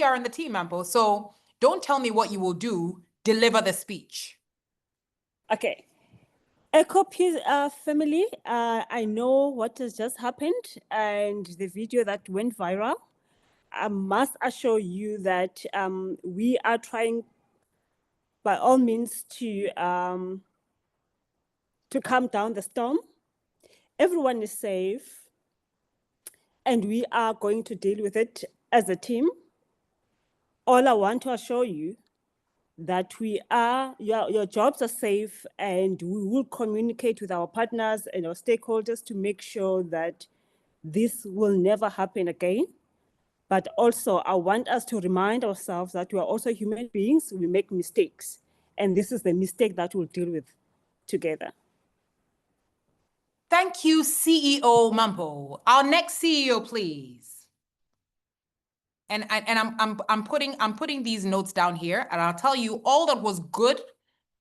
are in the team, Mampo, so don't tell me what you will do, deliver the speech. Okay. EcoPure family, I know what has just happened and the video that went viral. I must assure you that we are trying by all means to calm down the storm. Everyone is safe and we are going to deal with it as a team. All I want to assure you that your jobs are safe, and we will communicate with our partners and our stakeholders to make sure that this will never happen again. But also, I want us to remind ourselves that we are also human beings, we make mistakes, and this is the mistake that we'll deal with together. Thank you, CEO Mampo. Our next CEO, please. And I'm putting these notes down here, and I'll tell you all that was good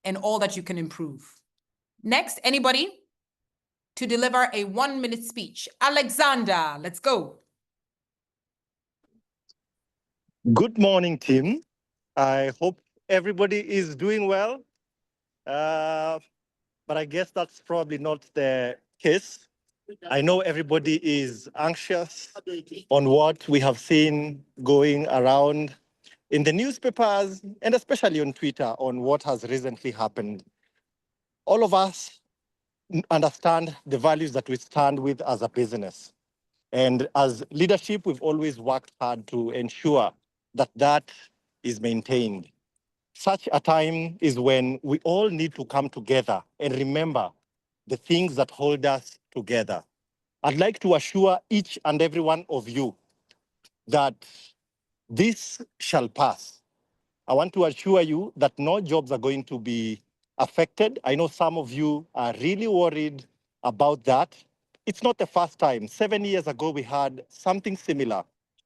and all that you can improve. Next, anybody to deliver a 1-minute speech? Alexander, let's go. Good morning, team. I hope everybody is doing well, but I guess that's probably not the case. I know everybody is anxious on what we have seen going around in the newspapers and especially on Twitter on what has recently happened. All of us understand the values that we stand with as a business. And as leadership, we've always worked hard to ensure that that is maintained. Such a time is when we all need to come together and remember the things that hold us together. I'd like to assure each and every one of you that this shall pass. I want to assure you that no jobs are going to be affected. I know some of you are really worried about that. It's not the first time. 7 years ago, we had something similar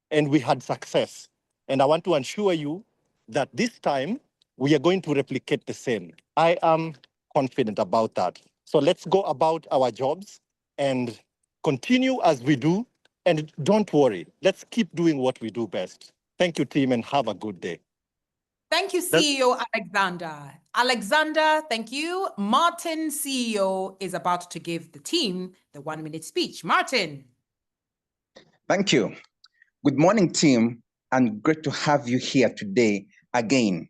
and we had success. And I want to assure you that this time we are going to replicate the same. I am confident about that. So let's go about our jobs and continue as we do. And don't worry, let's keep doing what we do best. Thank you, team, and have a good day. Thank you, CEO Alexander. Alexander, thank you. Martin, CEO, is about to give the team the 1-minute speech. Martin. Thank you. Good morning, team, and great to have you here today again.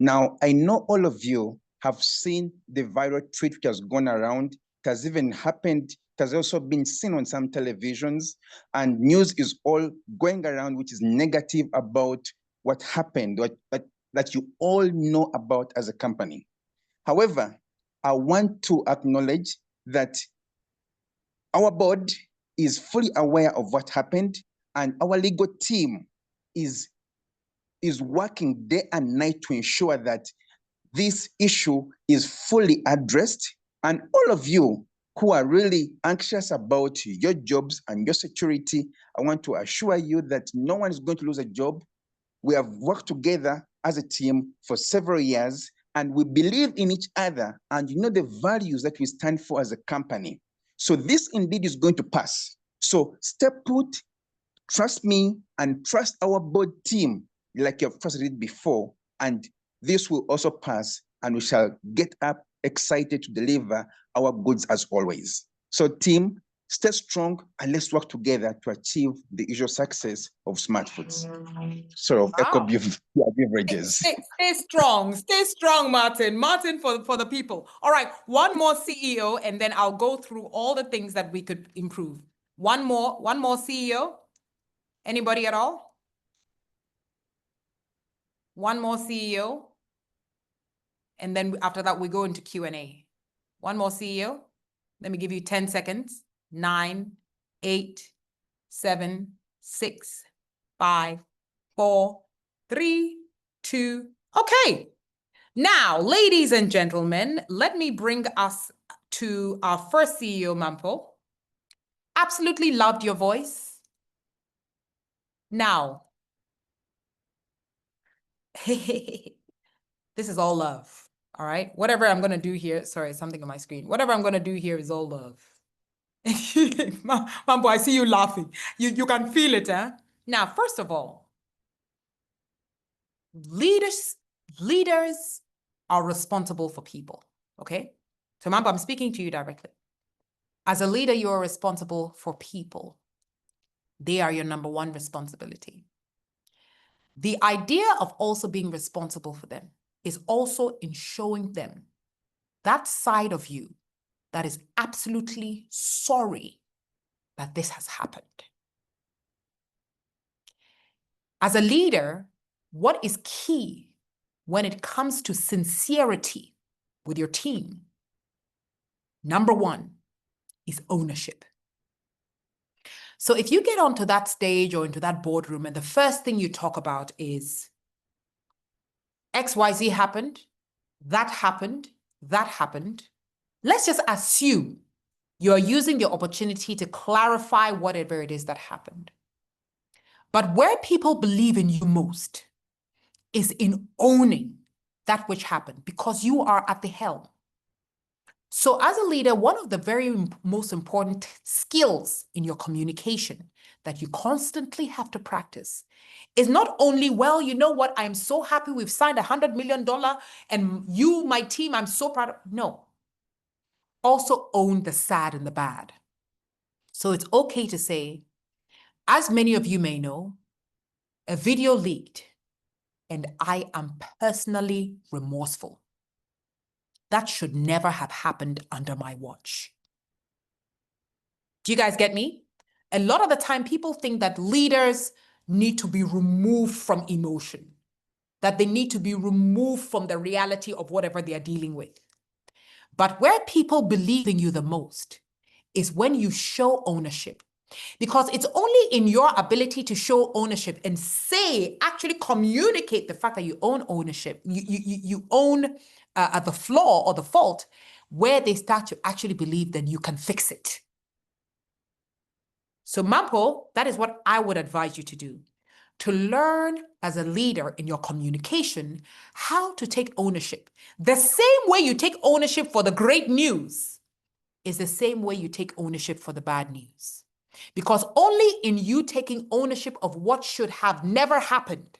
Now, I know all of you have seen the viral tweet which has gone around. It has even happened. It has also been seen on some televisions, and news is all going around which is negative about what happened, that you all know about as a company. However, I want to acknowledge that our board is fully aware of what happened, and our legal team is working day and night to ensure that this issue is fully addressed. And all of you who are really anxious about your jobs and your security, I want to assure you that no one is going to lose a job. We have worked together as a team for several years, and we believe in each other, and you know the values that we stand for as a company. So this indeed is going to pass. So stay put, trust me, and trust our board team like you've trusted it before, and this will also pass, and we shall get up excited to deliver our goods as always. So team, stay strong, and let's work together to achieve the usual success of Smart Foods. Sort of eco beverages. Stay strong, Martin. Martin for the people. All right, one more CEO, and then I'll go through all the things that we could improve. One more CEO. Anybody at all? One more CEO. And then after that, we go into Q&A. One more CEO. Let me give you 10 seconds. 9, 8, 7, 6, 5, 4, 3, 2. Okay. Now, ladies and gentlemen, let me bring us to our first CEO, Mampo. Absolutely loved your voice. Now, this is all love. All right. Whatever I'm going to do here. Sorry, something on my screen. Whatever I'm going to do here is all love. Mambo, I see you laughing. You can feel it, huh? Now, first of all, leaders are responsible for people, okay? So Mambo, I'm speaking to you directly. As a leader, you're responsible for people. They are your number one responsibility. The idea of also being responsible for them is also in showing them that side of you that is absolutely sorry that this has happened. As a leader, what is key when it comes to sincerity with your team? Number one is ownership. So if you get onto that stage or into that boardroom and the first thing you talk about is XYZ happened, that happened, that happened, let's just assume you're using the opportunity to clarify whatever it is that happened. But where people believe in you most is in owning that which happened because you are at the helm. So as a leader, one of the very most important skills in your communication that you constantly have to practice is not only, well, you know what, I'm so happy we've signed $100 million and you, my team, I'm so proud of. No. Also own the sad and the bad. So it's okay to say, as many of you may know, a video leaked and I am personally remorseful. That should never have happened under my watch. Do you guys get me? A lot of the time, people think that leaders need to be removed from emotion, that they need to be removed from the reality of whatever they are dealing with. But where people believe in you the most is when you show ownership, Because it's only in your ability to show ownership and actually communicate the fact that you own ownership, you own the flaw or the fault, where they start to actually believe that you can fix it. So Mampo, that is what I would advise you to do. To learn as a leader in your communication, how to take ownership. The same way you take ownership for the great news is the same way you take ownership for the bad news. Because only in you taking ownership of what should have never happened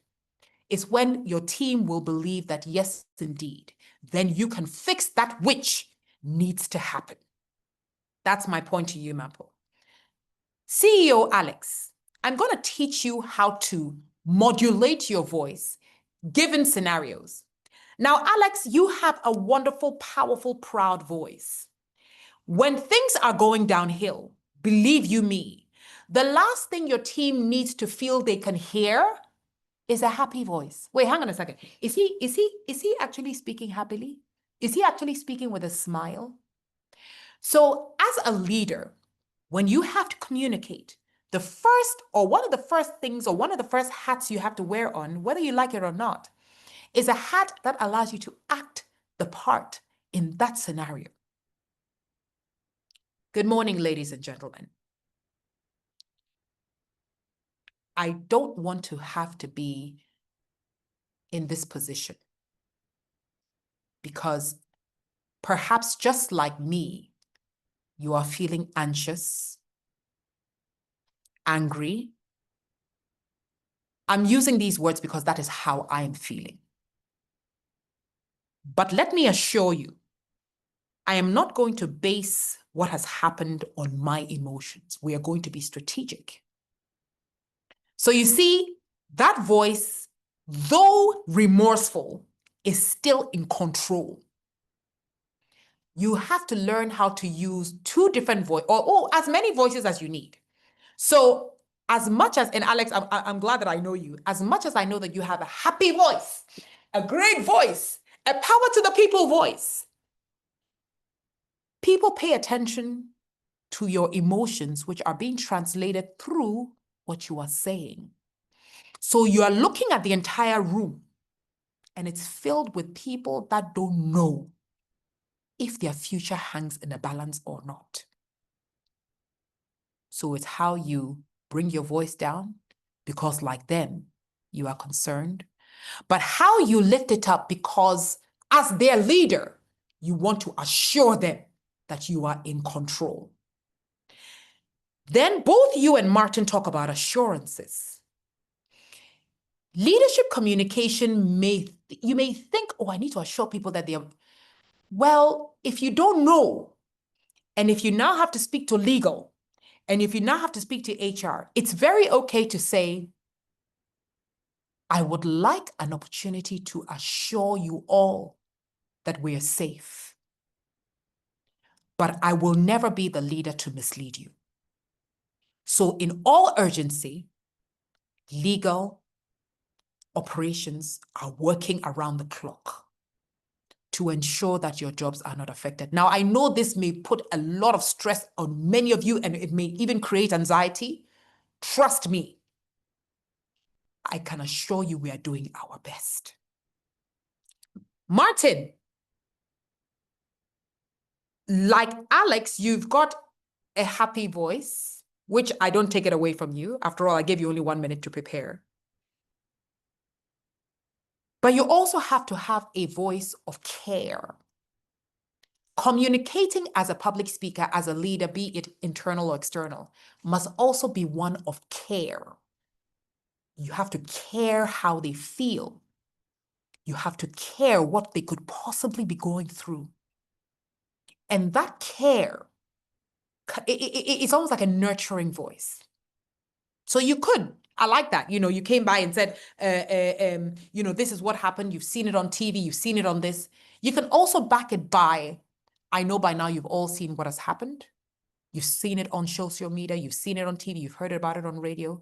is when your team will believe that, yes, indeed, then you can fix that which needs to happen. That's my point to you, Mampo. CEO Alex, I'm going to teach you how to modulate your voice given scenarios. Now, Alex, you have a wonderful, powerful, proud voice. When things are going downhill, believe you me, the last thing your team needs to feel they can hear is a happy voice. Wait, hang on a second. Is he actually speaking happily? Is he actually speaking with a smile? So as a leader, when you have to communicate, the first or one of the first things or one of the first hats you have to wear on, whether you like it or not, is a hat that allows you to act the part in that scenario. Good morning, ladies and gentlemen. I don't want to have to be in this position because perhaps just like me, you are feeling anxious, angry. I'm using these words because that is how I am feeling. But let me assure you, I am not going to base what has happened on my emotions. We are going to be strategic. So you see, that voice, though remorseful, is still in control. You have to learn how to use two different voices, or as many voices as you need. So as much as, and Alex, I'm glad that I know you, as much as I know that you have a happy voice, a great voice, a power to the people voice, people pay attention to your emotions, which are being translated through what you are saying. So you are looking at the entire room, and it's filled with people that don't know if their future hangs in a balance or not. So it's how you bring your voice down, because like them, you are concerned, but how you lift it up, because as their leader, you want to assure them that you are in control. Then both you and Martin talk about assurances. Leadership communication you may think, oh, I need to assure people that they're, well, if you don't know, and if you now have to speak to legal, and if you now have to speak to HR, it's very okay to say, I would like an opportunity to assure you all that we are safe. But I will never be the leader to mislead you. So in all urgency, legal operations are working around the clock to ensure that your jobs are not affected. Now, I know this may put a lot of stress on many of you, and it may even create anxiety. Trust me, I can assure you we are doing our best. Martin, like Alex, you've got a happy voice, which I don't take it away from you. After all, I gave you only 1 minute to prepare. But you also have to have a voice of care. Communicating as a public speaker, as a leader, be it internal or external, must also be one of care. You have to care how they feel. You have to care what they could possibly be going through. And that care, it's almost like a nurturing voice. So you could, I like that. You know, you came by and said, you know, this is what happened. You've seen it on TV. You've seen it on this. You can also back it by, I know by now you've all seen what has happened. You've seen it on social media. You've seen it on TV. You've heard about it on radio.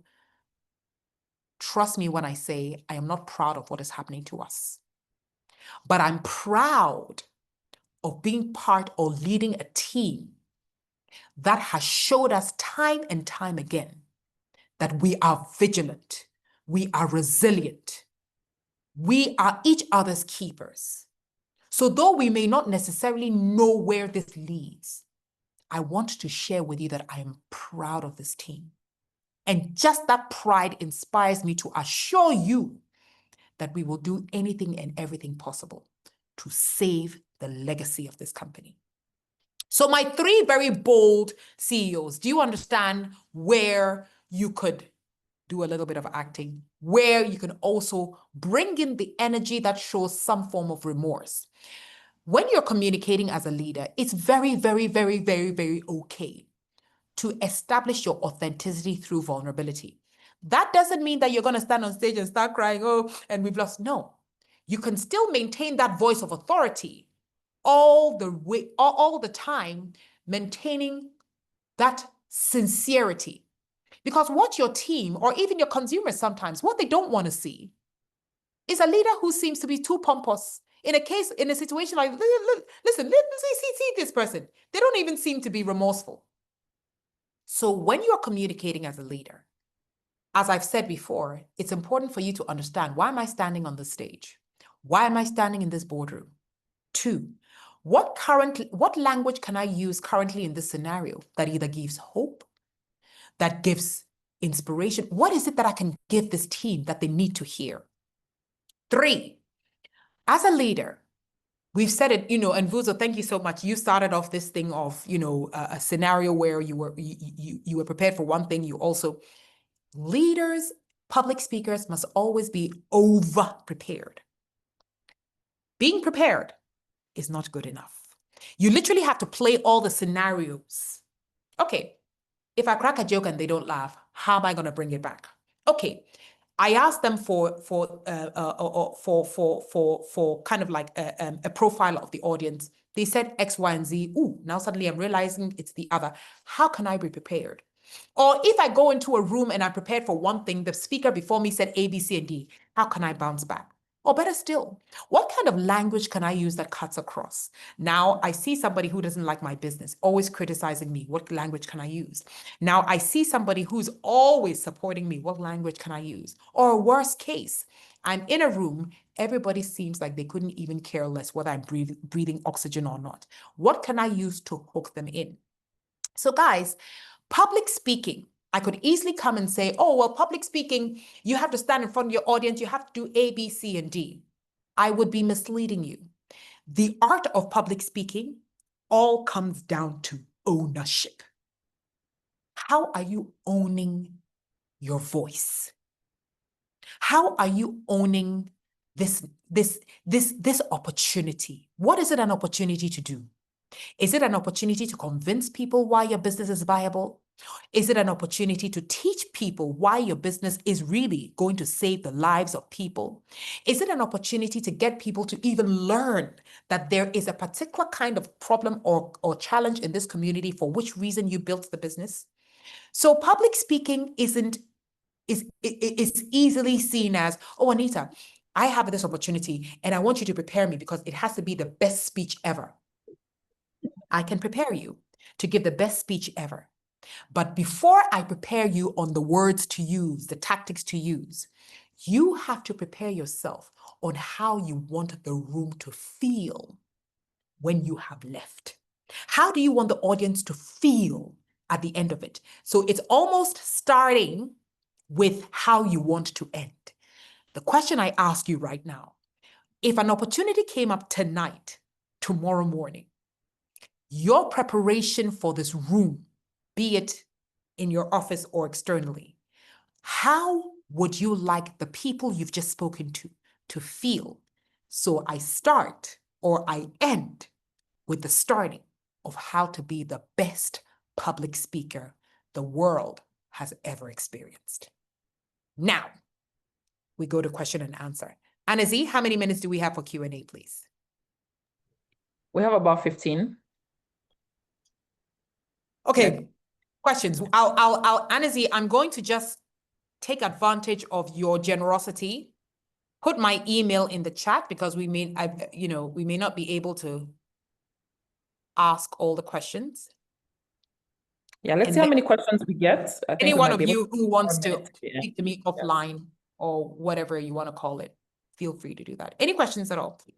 Trust me when I say I am not proud of what is happening to us. But I'm proud of being part or leading a team that has showed us time and time again that we are vigilant, we are resilient, we are each other's keepers. So though we may not necessarily know where this leads, I want to share with you that I am proud of this team. And just that pride inspires me to assure you that we will do anything and everything possible to save the legacy of this company. So my three very bold CEOs, do you understand where you could do a little bit of acting, where you can also bring in the energy that shows some form of remorse? When you're communicating as a leader, it's very, very, very, very, very okay to establish your authenticity through vulnerability. That doesn't mean that you're going to stand on stage and start crying, oh, and we've lost. No, you can still maintain that voice of authority all the way, all the time, maintaining that sincerity. Because what your team or even your consumers sometimes, what they don't want to see is a leader who seems to be too pompous. In a situation like, listen, see this person. They don't even seem to be remorseful. So when you're communicating as a leader, as I've said before, it's important for you to understand, why am I standing on the stage? Why am I standing in this boardroom? 2, what language can I use currently in this scenario that either gives hope, that gives inspiration? What is it that I can give this team that they need to hear? 3, as a leader, we've said it, and Vuzo, thank you so much. You started off this thing of, a scenario where you were prepared for one thing. You also, leaders, public speakers must always be over prepared. Being prepared is not good enough. You literally have to play all the scenarios. Okay, if I crack a joke and they don't laugh, how am I going to bring it back? Okay, I asked them for kind of like a profile of the audience. They said X, Y, and Z. Ooh, now suddenly I'm realizing it's the other. How can I be prepared? Or if I go into a room and I'm prepared for one thing, the speaker before me said A, B, C, and D. How can I bounce back? Or better still, what kind of language can I use that cuts across? Now I see somebody who doesn't like my business, always criticizing me. What language can I use? Now I see somebody who's always supporting me. What language can I use? Or worst case, I'm in a room, everybody seems like they couldn't even care less whether I'm breathing oxygen or not. What can I use to hook them in? So guys, public speaking, I could easily come and say, oh, well, public speaking, you have to stand in front of your audience, you have to do A, B, C, and D. I would be misleading you. The art of public speaking all comes down to ownership. How are you owning your voice? How are you owning this opportunity? What is it an opportunity to do? Is it an opportunity to convince people why your business is viable? Is it an opportunity to teach people why your business is really going to save the lives of people? Is it an opportunity to get people to even learn that there is a particular kind of problem or challenge in this community for which reason you built the business? So public speaking is easily seen as, oh, Anita, I have this opportunity and I want you to prepare me because it has to be the best speech ever. I can prepare you to give the best speech ever. But before I prepare you on the words to use, the tactics to use, you have to prepare yourself on how you want the room to feel when you have left. How do you want the audience to feel at the end of it? So it's almost starting with how you want to end. The question I ask you right now, if an opportunity came up tonight, tomorrow morning, your preparation for this room, be it in your office or externally, how would you like the people you've just spoken to feel? So I start or I end with the starting of how to be the best public speaker the world has ever experienced. Now, we go to question and answer. Anazi, how many minutes do we have for Q&A, please? We have about 15. Okay, Yeah. questions. Anazi, I'm going to just take advantage of your generosity. Put my email in the chat because we may not be able to ask all the questions. Yeah, let's And see how then many questions we get. I think any we one might of be able you who wants 1 to minute. Yeah. speak to me offline or whatever you want to call it, feel free to do that. Any questions at all, please?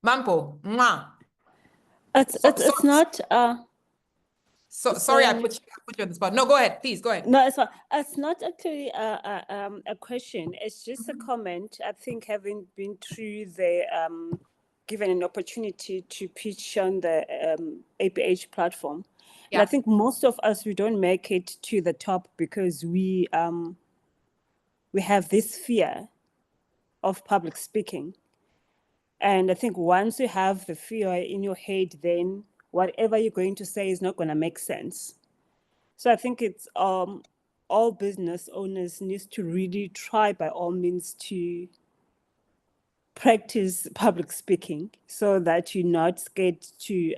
Mampo, mwah. It's not Sorry, I so- put you on the spot. No, go ahead, please, go ahead. No, it's not actually a question. It's just a comment. I think having been through the given an opportunity to pitch on the ABH platform, and Yeah. I think most of us, we don't make it to the top because we have this fear of public speaking. And I think once you have the fear in your head, then whatever you're going to say is not going to make sense. So I think it's all business owners needs to really try by all means to practice public speaking so that you're not scared to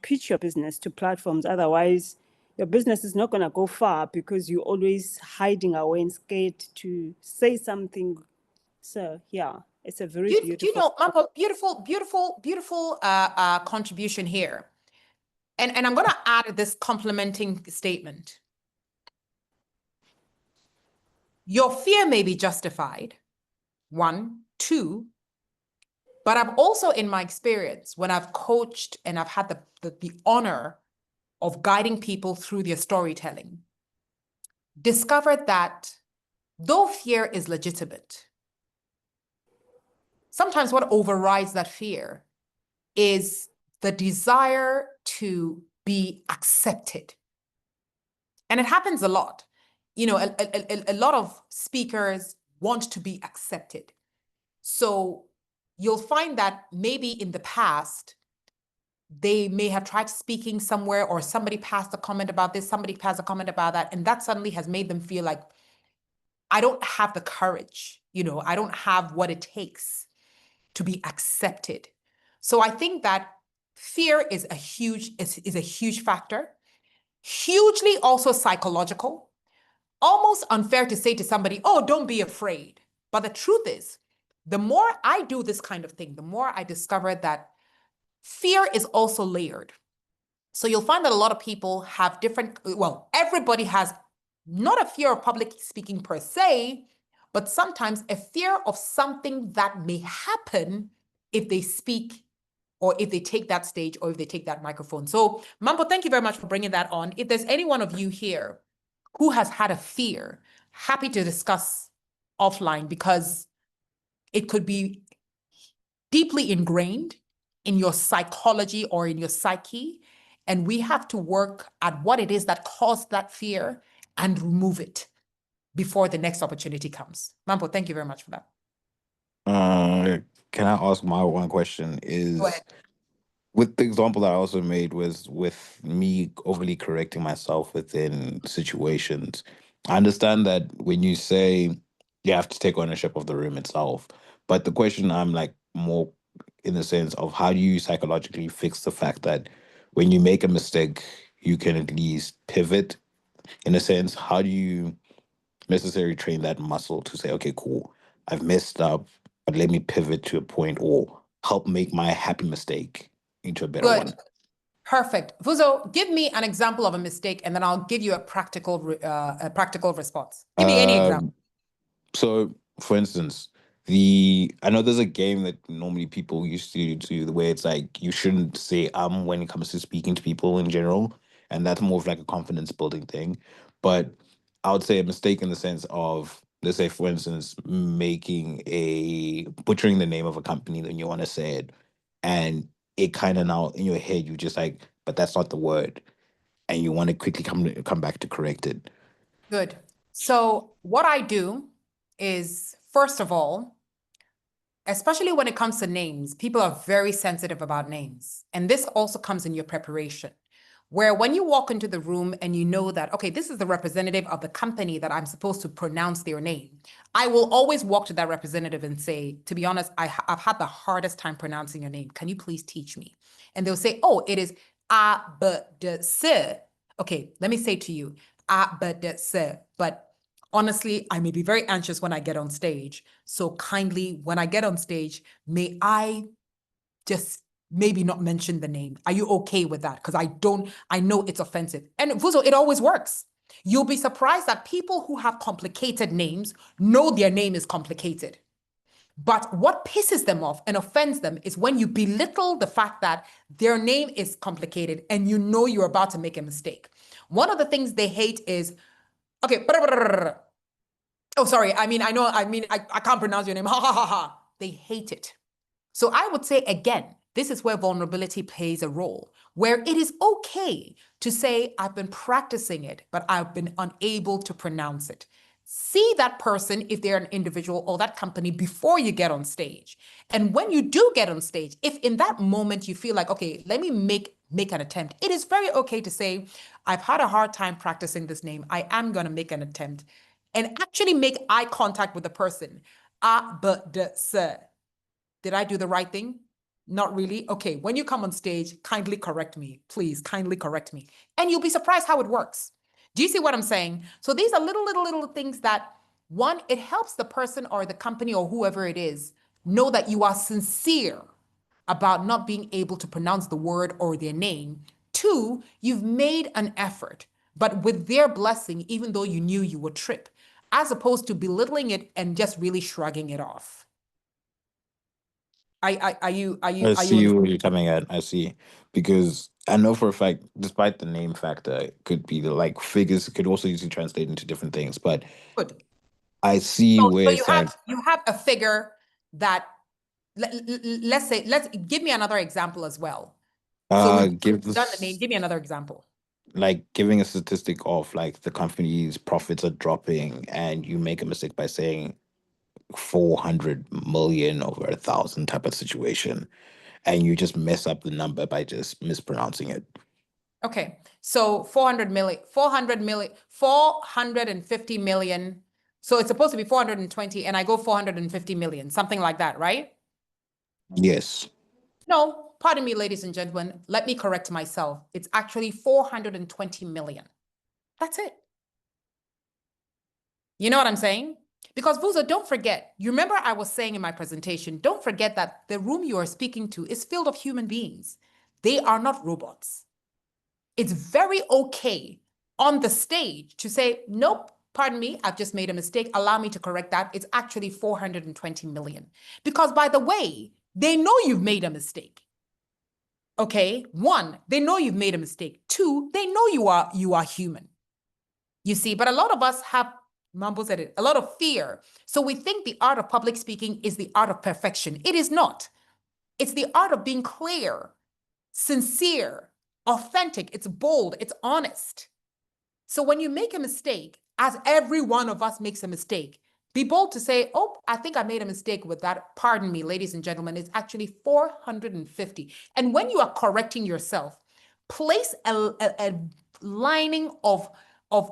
pitch your business to platforms. Otherwise, your business is not going to go far because you're always hiding away and scared to say something. So yeah, it's a very beautiful. Do you know, Mampo, beautiful contribution here. And I'm going to add this complementing statement. Your fear may be justified, 1, 2, but I've also, in my experience, when I've coached and I've had the honor of guiding people through their storytelling, discovered that though fear is legitimate, sometimes what overrides that fear is the desire to be accepted. And it happens a lot. You know, a lot of speakers want to be accepted. So you'll find that maybe in the past, they may have tried speaking somewhere or somebody passed a comment about this, somebody passed a comment about that, and that suddenly has made them feel like, I don't have the courage, I don't have what it takes to be accepted. So I think that fear is a huge factor, hugely also psychological, almost unfair to say to somebody, oh, don't be afraid. But the truth is, the more I do this kind of thing, the more I discover that fear is also layered. So you'll find that a lot of people have everybody has not a fear of public speaking per se, but sometimes a fear of something that may happen if they speak or if they take that stage or if they take that microphone. So Mampo, thank you very much for bringing that on. If there's any one of you here who has had a fear, happy to discuss offline because it could be deeply ingrained in your psychology or in your psyche. And we have to work at what it is that caused that fear and remove it before the next opportunity comes. Mampo, thank you very much for that. Can I ask my one question? Go ahead. With the example that I also made was with me overly correcting myself within situations. I understand that when you say you have to take ownership of the room itself, but the question I'm like more in the sense of how do you psychologically fix the fact that when you make a mistake, you can at least pivot in a sense. How do you necessarily train that muscle to say, okay, cool, I've messed up, but let me pivot to a point or help make my happy mistake into a better Good. one? Perfect. Fuzo, give me an example of a mistake and then I'll give you a practical response. Give me any example. So, for instance, I know there's a game that normally people used to do where it's like you shouldn't say when it comes to speaking to people in general, and that's more of like a confidence building thing. But I would say a mistake in the sense of, let's say, for instance, butchering the name of a company, then you want to say it, and it kind of now in your head you just like, but that's not the word, and you want to quickly come back to correct it. Good. So what I do is, first of all, especially when it comes to names, people are very sensitive about names. And this also comes in your preparation, where when you walk into the room and you know that, okay, this is the representative of the company that I'm supposed to pronounce their name, I will always walk to that representative and say, to be honest, I've had the hardest time pronouncing your name. Can you please teach me? And they'll say, oh, it is ABH. Okay, let me say to you, ABH. But honestly, I may be very anxious when I get on stage. So kindly, when I get on stage, may I just maybe not mention the name? Are you okay with that? Because I know it's offensive. And Vuzo, it always works. You'll be surprised that people who have complicated names know their name is complicated. But what pisses them off and offends them is when you belittle the fact that their name is complicated and you know you're about to make a mistake. One of the things they hate is, okay, oh, sorry, I can't pronounce your name, ha ha ha ha. They hate it. So I would say, again, this is where vulnerability plays a role, where it is okay to say, I've been practicing it, but I've been unable to pronounce it. See that person, if they're an individual or that company, before you get on stage. And when you do get on stage, if in that moment you feel like, okay, let me make an attempt, it is very okay to say, I've had a hard time practicing this name. I am going to make an attempt and actually make eye contact with the person. Sir. Did I do the right thing? Not really. Okay, when you come on stage, kindly correct me. Please, kindly correct me. And you'll be surprised how it works. Do you see what I'm saying? So these are little things that, one, it helps the person or the company or whoever it is know that you are sincere about not being able to pronounce the word or their name. Two, you've made an effort, but with their blessing, even though you knew you would trip, as opposed to belittling it and just really shrugging it off. I see where you're coming at. I see. Because I know for a fact, despite the name factor, it could be like figures could also usually translate into different things. But Good. I see So where you have a figure that let's give me another example as well. So we've done the name. Give me another example. Like giving a statistic of like the company's profits are dropping and you make a mistake by saying 400 million over 1,000 type of situation, and you just mess up the number by just mispronouncing it. Okay, so 450 million. So it's supposed to be 420 and I go 450 million, something like that, right? Yes. No, pardon me, ladies and gentlemen, let me correct myself. It's actually 420 million. That's it. You know what I'm saying? Because Vuzo, don't forget, you remember I was saying in my presentation, don't forget that the room you are speaking to is filled of human beings. They are not robots. It's very okay on the stage to say, nope, pardon me, I've just made a mistake. Allow me to correct that. It's actually 420 million. Because by the way, they know you've made a mistake. Okay, one, they know you've made a mistake. Two, they know you are human. You see, but a lot of us have, Mambo said it, a lot of fear. So we think the art of public speaking is the art of perfection. It is not. It's the art of being clear, sincere, authentic. It's bold, it's honest. So when you make a mistake, as every one of us makes a mistake, be bold to say, oh, I think I made a mistake with that. Pardon me, ladies and gentlemen, it's actually 450. And when you are correcting yourself, place a lining of I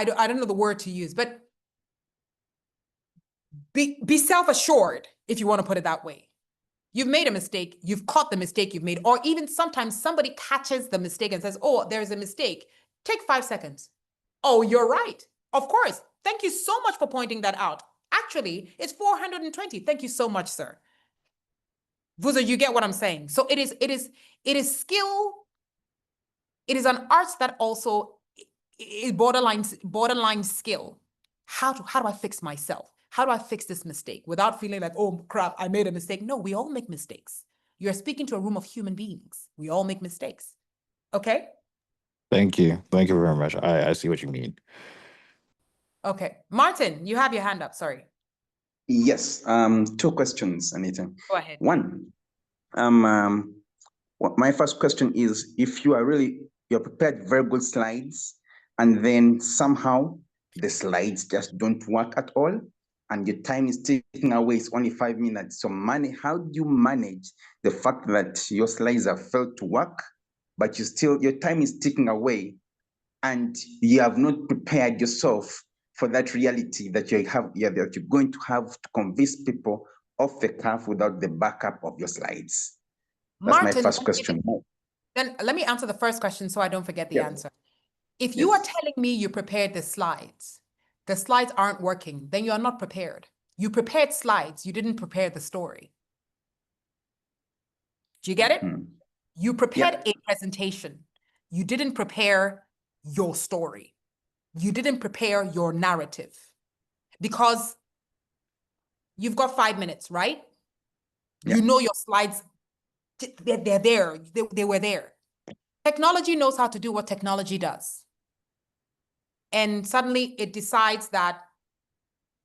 don't know the word to use, but be self-assured, if you want to put it that way. You've made a mistake, you've caught the mistake you've made, or even sometimes somebody catches the mistake and says, oh, there's a mistake. Take 5 seconds. Oh, you're right. Of course. Thank you so much for pointing that out. Actually, it's 420. Thank you so much, sir. Vuzo, you get what I'm saying? So it is skill. It is an art that also is borderline skill. How do I fix myself? How do I fix this mistake without feeling like, oh crap, I made a mistake? No, we all make mistakes. You're speaking to a room of human beings. We all make mistakes. Okay? Thank you. Thank you very much. I see what you mean. Okay. Martin, you have your hand up. Sorry. Yes. 2 questions, Anita. Go ahead. One, my first question is, if you're prepared very good slides, and then somehow the slides just don't work at all, and your time is taking away, it's only 5 minutes. So how do you manage the fact that your slides have failed to work, but your time is ticking away, and you have not prepared yourself for that reality that that you're going to have to convince people off the cuff without the backup of your slides? That's Martin, my first question. Then let me answer the first question so I don't forget the answer. If you are telling me you prepared the slides aren't working, then you are not prepared. You prepared slides, you didn't prepare the story. Do you get it? You prepared a presentation. You didn't prepare your story. You didn't prepare your narrative because you've got 5 minutes, right? You know your slides, they're there, they were there. Technology knows how to do what technology does. And suddenly it decides that,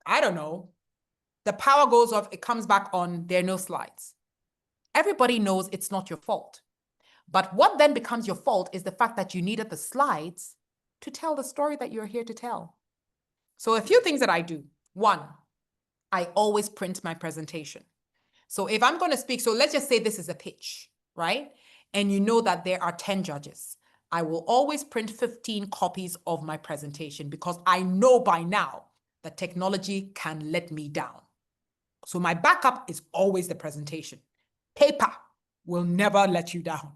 I don't know, the power goes off, it comes back on, there are no slides. Everybody knows it's not your fault. But what then becomes your fault is the fact that you needed the slides to tell the story that you're here to tell. So a few things that I do. One, I always print my presentation. So if I'm going to speak, so let's just say this is a pitch, right? And you know that there are 10 judges. I will always print 15 copies of my presentation because I know by now that technology can let me down. So my backup is always the presentation. Paper will never let you down,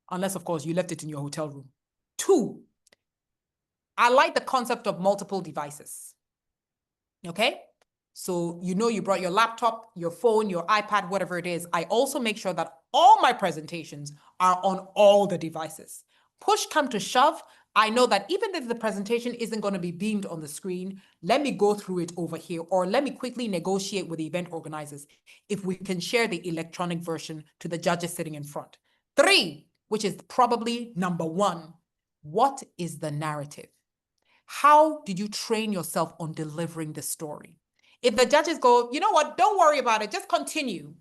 unless, of course, you left it in your hotel room. 2, I like the concept of multiple devices. Okay? So you know you brought your laptop, your phone, your iPad, whatever it is. I also make sure that all my presentations are on all the devices. Push come to shove, I know that even if the presentation isn't going to be beamed on the screen, let me go through it over here, or let me quickly negotiate with the event organizers if we can share the electronic version to the judges sitting in front. 3, which is probably number 1, what is the narrative? How did you train yourself on delivering the story? If the judges go, you know what, don't worry about it, just continue.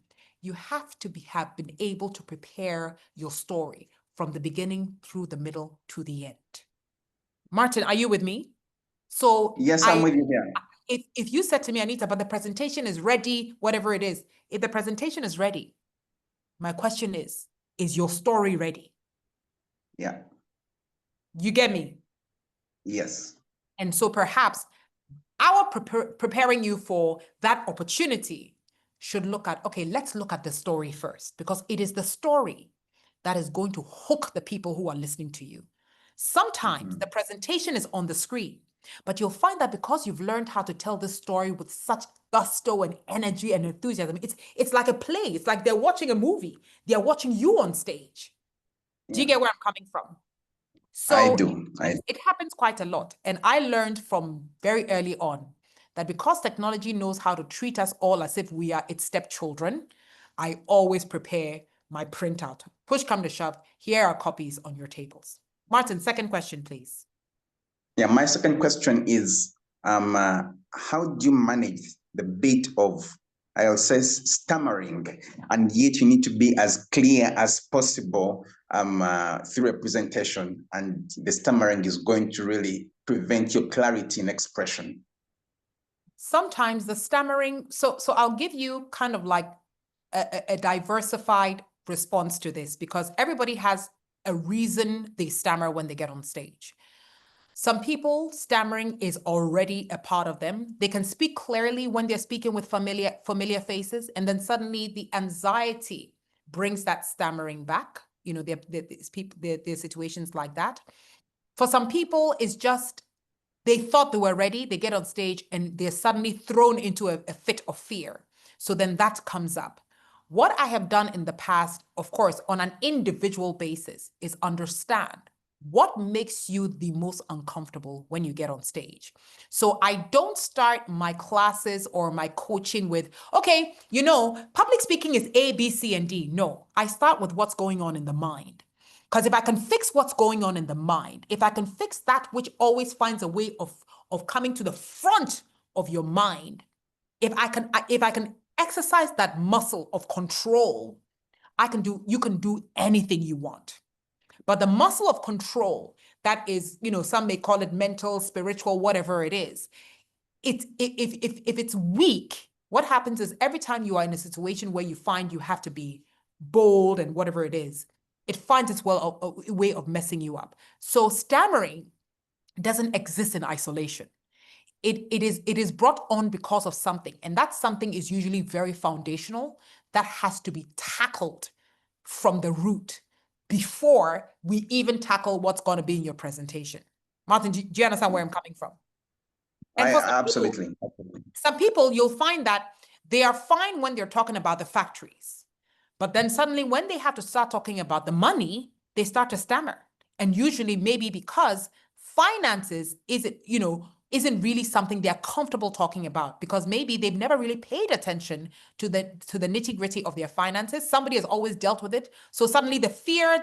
You have to have been able to prepare your story from the beginning through the middle to the end. Martin, are you with me? So yes, I'm with you here. If you said to me, Anita, but the presentation is ready, whatever it is, if the presentation is ready, my question is your story ready? Yeah. You get me? Yes. And so perhaps our preparing you for that opportunity should look at, okay, let's look at the story first, because it is the story that is going to hook the people who are listening to you. Sometimes the presentation is on the screen, but you'll find that because you've learned how to tell this story with such gusto and energy and enthusiasm, it's like a play. It's like they're watching a movie. They're watching you on stage. Do you get where I'm coming from? So I do. It happens quite a lot. And I learned from very early on that because technology knows how to treat us all as if we are its stepchildren, I always prepare my printout. Push come to shove, here are copies on your tables. Martin, second question, please. Yeah, my second question is, how do you manage the bit of, I'll say, stammering, and yet you need to be as clear as possible through a presentation, and the stammering is going to really prevent your clarity in expression? Sometimes the stammering, so I'll give you kind of like a diversified response to this, because everybody has a reason they stammer when they get on stage. Some people, stammering is already a part of them. They can speak clearly when they're speaking with familiar faces, and then suddenly the anxiety brings that stammering back. You know, there's situations like that. For some people, it's just they thought they were ready, they get on stage, and they're suddenly thrown into a fit of fear. So then that comes up. What I have done in the past, of course, on an individual basis, is understand what makes you the most uncomfortable when you get on stage. So I don't start my classes or my coaching with, okay, you know, public speaking is A, B, C, and D. No, I start with what's going on in the mind. Because if I can fix what's going on in the mind, if I can fix that which always finds a way of coming to the front of your mind, if I can exercise that muscle of control, you can do anything you want. But the muscle of control, that is, you know, some may call it mental, spiritual, whatever it is, if it's weak, what happens is every time you are in a situation where you find you have to be bold and whatever it is, it finds its a way of messing you up. So stammering doesn't exist in isolation. It is brought on because of something, and that something is usually very foundational that has to be tackled from the root before we even tackle what's going to be in your presentation. Martin, do you understand where I'm coming from? And for some Absolutely. people, some people, you'll find that they are fine when they're talking about the factories. But then suddenly when they have to start talking about the money, they start to stammer. And usually maybe because finances isn't really something they're comfortable talking about, because maybe they've never really paid attention to the nitty-gritty of their finances. Somebody has always dealt with it. So suddenly the fear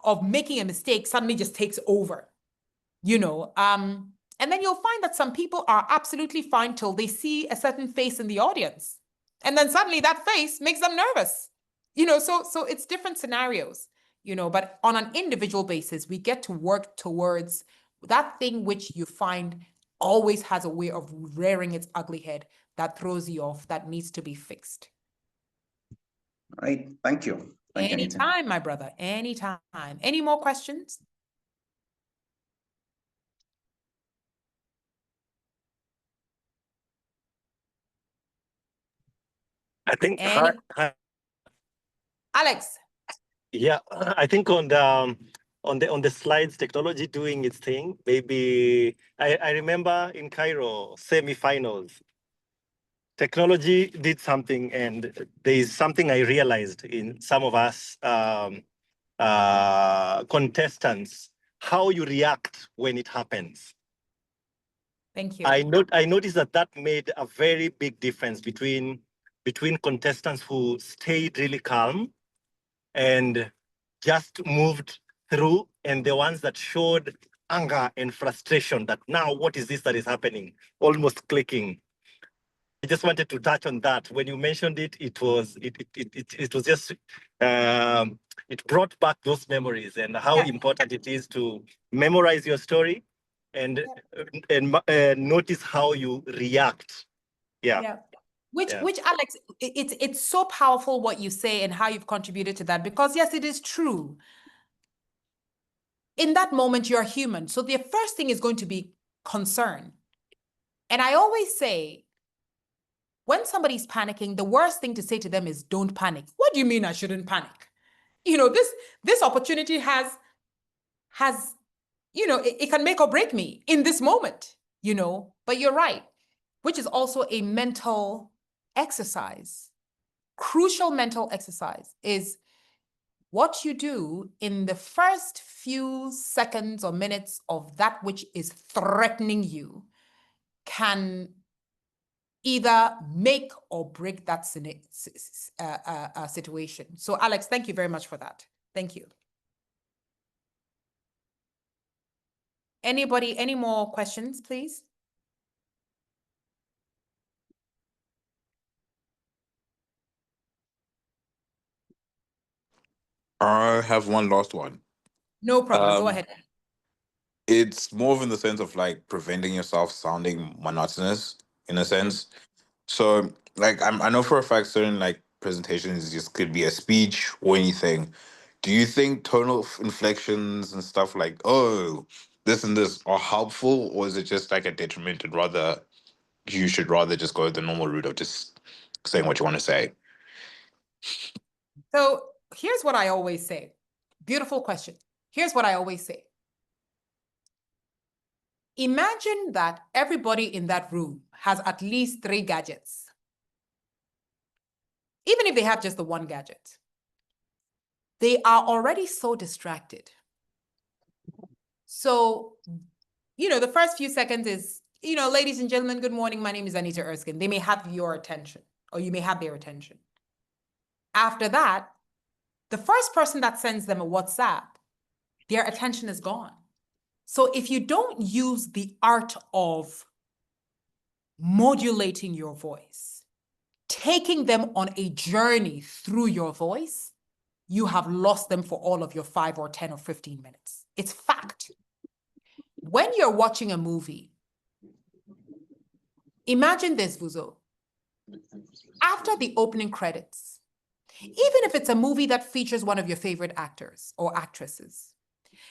of making a mistake suddenly just takes over. And then you'll find that some people are absolutely fine till they see a certain face in the audience. And then suddenly that face makes them nervous. So it's different scenarios, but on an individual basis, we get to work towards that thing which you find always has a way of rearing its ugly head that throws you off, that needs to be fixed. All right, thank you. Thank you, Anita. Anytime, my brother, anytime. Any more questions? I think, Alex. Yeah, I think on the slides, technology doing its thing. Maybe I remember in Cairo semi-finals, technology did something, and there is something I realized in some of us contestants, how you react when it happens. Thank you. I noticed that made a very big difference between contestants who stayed really calm and just moved through, and the ones that showed anger and frustration that now what is this that is happening, almost clicking. I just wanted to touch on that. When you mentioned it, it was just it brought back those memories and how important it is to memorize your story and notice how you react. Yeah. Which Alex, it's so powerful what you say and how you've contributed to that, because yes, it is true. In that moment, you're human. So the first thing is going to be concern. And I always say, when somebody's panicking, the worst thing to say to them is, don't panic. What do you mean I shouldn't panic? This opportunity has, it can make or break me in this moment, but you're right, which is also a mental exercise. Crucial mental exercise is what you do in the first few seconds or minutes of that which is threatening you can either make or break that situation. So Alex, thank you very much for that. Thank you. Anybody, any more questions, please? I have one last one. No problem. Go ahead. It's more of in the sense of like preventing yourself sounding monotonous in a sense. So like I know for a fact certain like presentations just could be a speech or anything. Do you think tonal inflections and stuff like, oh, this and this are helpful, or is it just like a detriment and rather you should rather just go the normal route of just saying what you want to say? So here's what I always say. Beautiful question. Here's what I always say. Imagine that everybody in that room has at least 3 gadgets. Even if they have just the one gadget, they are already so distracted. So, the first few seconds is, ladies and gentlemen, good morning. My name is Anita Erskine. They may have your attention, or you may have their attention. After that, the first person that sends them a WhatsApp, their attention is gone. So if you don't use the art of modulating your voice, taking them on a journey through your voice, you have lost them for all of your 5 or 10 or 15 minutes. It's fact. When you're watching a movie, imagine this, Vuzo. After the opening credits, even if it's a movie that features one of your favorite actors or actresses,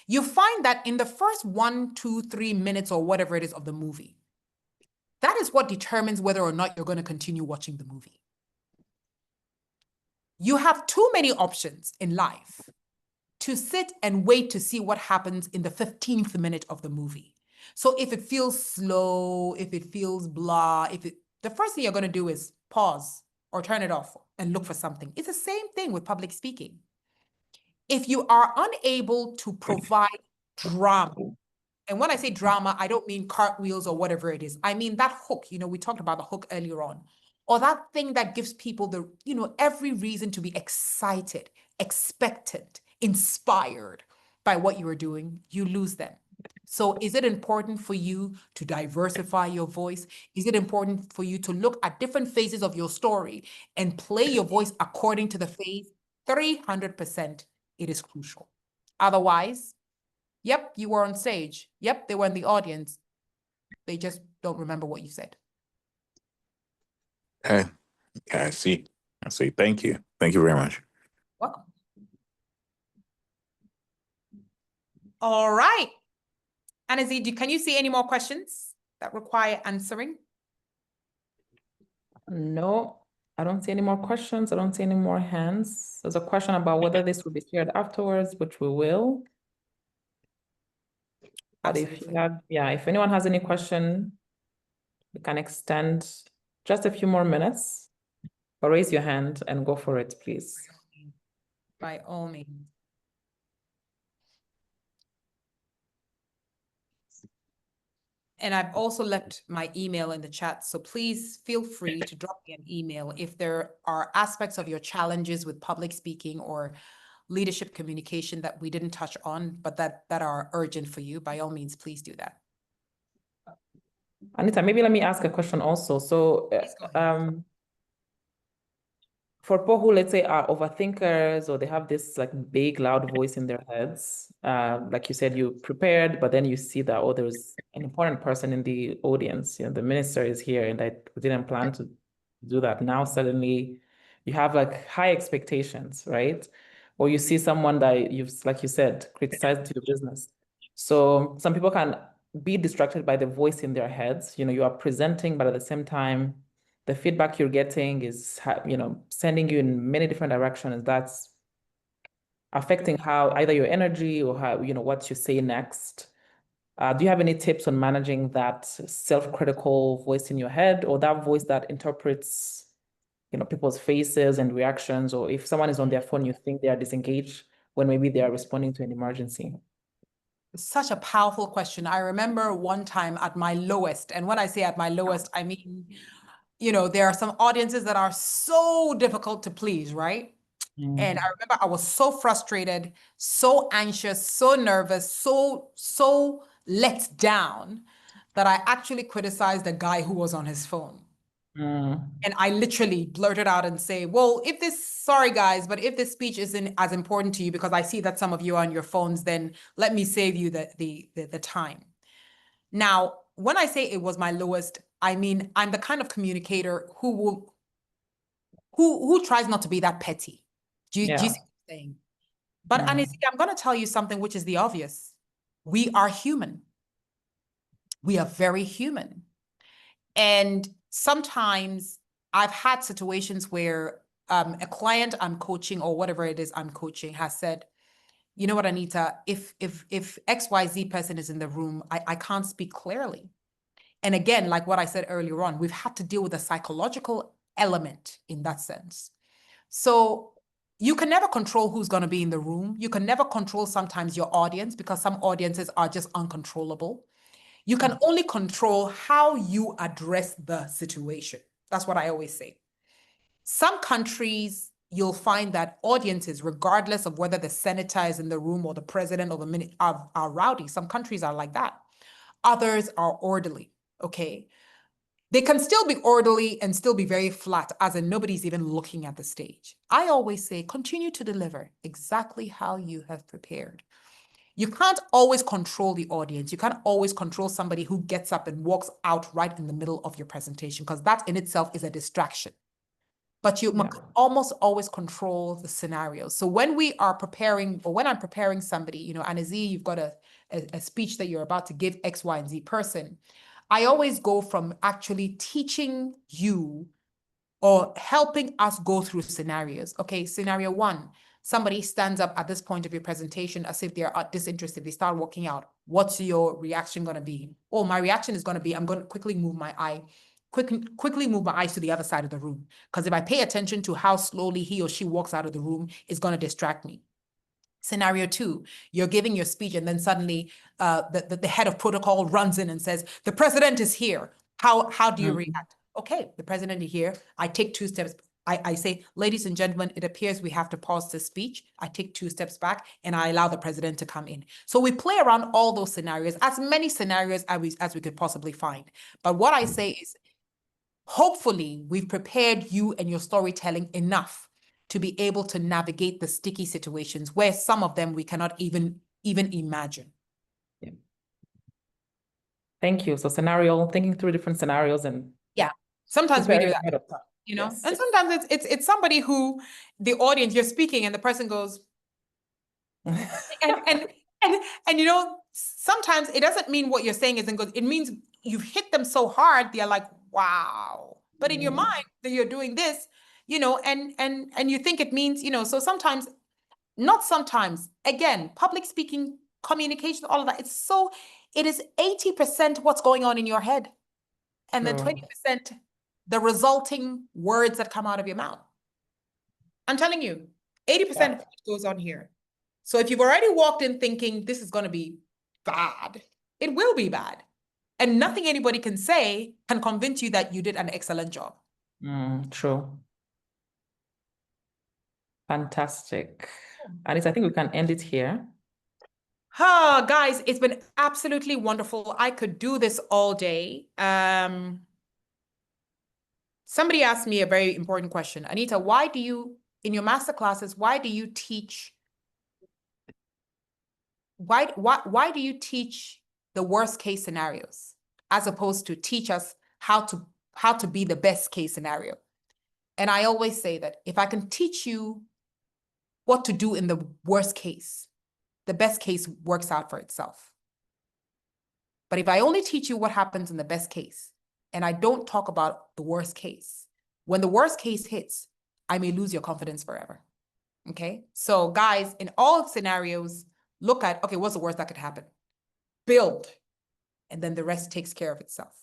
you find that in the first 1, 2, 3 minutes or whatever it is of the movie, that is what determines whether or not you're going to continue watching the movie. You have too many options in life to sit and wait to see what happens in the 15th minute of the movie. So if it feels slow, if it feels blah, the first thing you're going to do is pause or turn it off and look for something. It's the same thing with public speaking. If you are unable to provide drama, and when I say drama, I don't mean cartwheels or whatever it is. I mean that hook, we talked about the hook earlier on, or that thing that gives people every reason to be excited, expectant, inspired by what you are doing, you lose them. So is it important for you to diversify your voice? Is it important for you to look at different phases of your story and play your voice according to the phase? 300%, it is crucial. Otherwise, yep, you were on stage. Yep, they were in the audience. They just don't remember what you said. Okay. Yeah, I see. Thank you. Thank you very much. Welcome. All right. Anazi, can you see any more questions that require answering? No, I don't see any more questions. I don't see any more hands. There's a question about whether this will be shared afterwards, which we will. But if anyone has any question, you can extend just a few more minutes, or raise your hand and go for it, please. By all means. And I've also left my email in the chat, so please feel free to drop me an email if there are aspects of your challenges with public speaking or leadership communication that we didn't touch on, but that are urgent for you. By all means, please do that. Anita, maybe let me ask a question also. So, for people who, let's say, are overthinkers, or they have this like big, loud voice in their heads, like you said, you prepared, but then you see that, oh, there's an important person in the audience, the minister is here, and I didn't plan to do that. Now, suddenly, you have like high expectations, right? Or you see someone that you've, like you said, criticized your business. So some people can be distracted by the voice in their heads. You are presenting, but at the same time, the feedback you're getting is, sending you in many different directions. That's affecting how either your energy or how, what you say next. Do you have any tips on managing that self-critical voice in your head, or that voice that interprets, people's faces and reactions, or if someone is on their phone, you think they are disengaged when maybe they are responding to an emergency? Such a powerful question. I remember one time at my lowest, and when I say at my lowest, I mean, there are some audiences that are so difficult to please, right? And I remember I was so frustrated, so anxious, so nervous, so let down that I actually criticized the guy who was on his phone. And I literally blurted out and say, well, sorry guys, but if this speech isn't as important to you, because I see that some of you are on your phones, then let me save you the time. Now, when I say it was my lowest, I mean, I'm the kind of communicator who tries not to be that petty. Do you see what I'm saying? But Anisi, I'm going to tell you something which is the obvious. We are human. We are very human. And sometimes I've had situations where a client I'm coaching, or whatever it is I'm coaching, has said, you know what, Anita, if XYZ person is in the room, I can't speak clearly. And again, like what I said earlier on, we've had to deal with a psychological element in that sense. So you can never control who's going to be in the room. You can never control sometimes your audience, because some audiences are just uncontrollable. You can only control how you address the situation. That's what I always say. Some countries, you'll find that audiences, regardless of whether the senator is in the room or the president or the minister, are rowdy. Some countries are like that. Others are orderly, okay? They can still be orderly and still be very flat, as in nobody's even looking at the stage. I always say, continue to deliver exactly how you have prepared. You can't always control the audience. You can't always control somebody who gets up and walks out right in the middle of your presentation, because that in itself is a distraction. But you must almost always control the scenario. So when we are preparing, or when I'm preparing somebody, Anazi, you've got a speech that you're about to give X, Y, and Z person, I always go from actually teaching you or helping us go through scenarios. Okay, scenario one, somebody stands up at this point of your presentation as if they're disinterested, they start walking out. What's your reaction going to be? Oh, my reaction is going to be, I'm going to quickly move my eye, quickly move my eyes to the other side of the room. Because if I pay attention to how slowly he or she walks out of the room, it's going to distract me. Scenario 2, you're giving your speech and then suddenly the head of protocol runs in and says, the president is here. How do you react? Okay, the president is here. I take 2 steps. I say, ladies and gentlemen, it appears we have to pause this speech. I take 2 steps back and I allow the president to come in. So we play around all those scenarios, as many scenarios as we could possibly find. But what I say is, hopefully we've prepared you and your storytelling enough to be able to navigate the sticky situations where some of them we cannot even imagine. Yeah. Thank you. So thinking through different scenarios and sometimes we do that, you know, and sometimes it's somebody who the audience, you're speaking and the person goes, and you know, sometimes it doesn't mean what you're saying isn't good. It means you've hit them so hard, they're like, wow. But in your mind that you're doing this, you know, and you think it means, you know, so sometimes, not sometimes, again, public speaking, communication, all of that, it is 80% what's going on in your head. And then 20%, the resulting words that come out of your mouth. I'm telling you, 80% of what goes on here. So if you've already walked in thinking this is going to be bad, it will be bad. And nothing anybody can say can convince you that you did an excellent job. True. Fantastic. Alice, I think we can end it here. Guys, it's been absolutely wonderful. I could do this all day. Somebody asked me a very important question. Anita, why do you, in your master classes, why do you teach the worst case scenarios as opposed to teach us how to be the best case scenario? And I always say that if I can teach you what to do in the worst case, the best case works out for itself. But if I only teach you what happens in the best case, and I don't talk about the worst case, when the worst case hits, I may lose your confidence forever. Okay? So guys, in all scenarios, look at, okay, what's the worst that could happen? Build, and then the rest takes care of itself.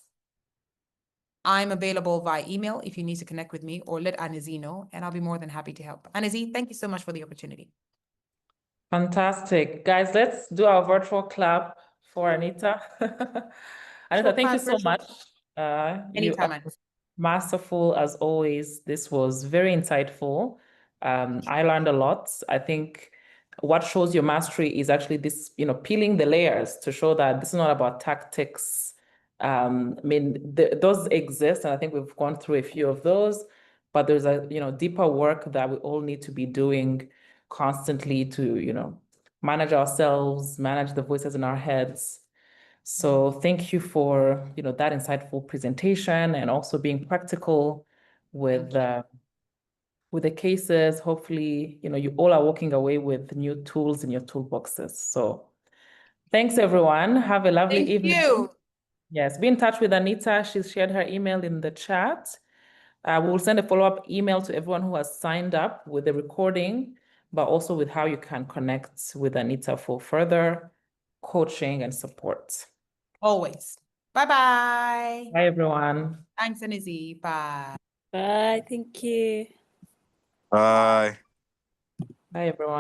I'm available via email if you need to connect with me, or let Anizi know, and I'll be more than happy to help. Anizi, thank you so much for the opportunity. Fantastic. Guys, let's do our virtual clap for Anita. Anita, thank you so much. Anytime, you are masterful as always. This was very insightful. I learned a lot. I think what shows your mastery is actually this, you know, peeling the layers to show that this is not about tactics. I mean, those exist, and I think we've gone through a few of those, but there's a, you know, deeper work that we all need to be doing constantly to, you know, manage ourselves, manage the voices in our heads. So thank you for, you know, that insightful presentation and also being practical with the cases. Hopefully, you know, you all are walking away with new tools in your toolboxes. So thanks, everyone. Have a lovely evening. Thank you. Yes, be in touch with Anita. She's shared her email in the chat. We will send a follow-up email to everyone who has signed up with the recording, but also with how you can connect with Anita for further coaching and support. Always. Bye-bye. Bye, everyone. Thanks, Anizi. Bye. Bye. Thank you. Bye. Bye, everyone.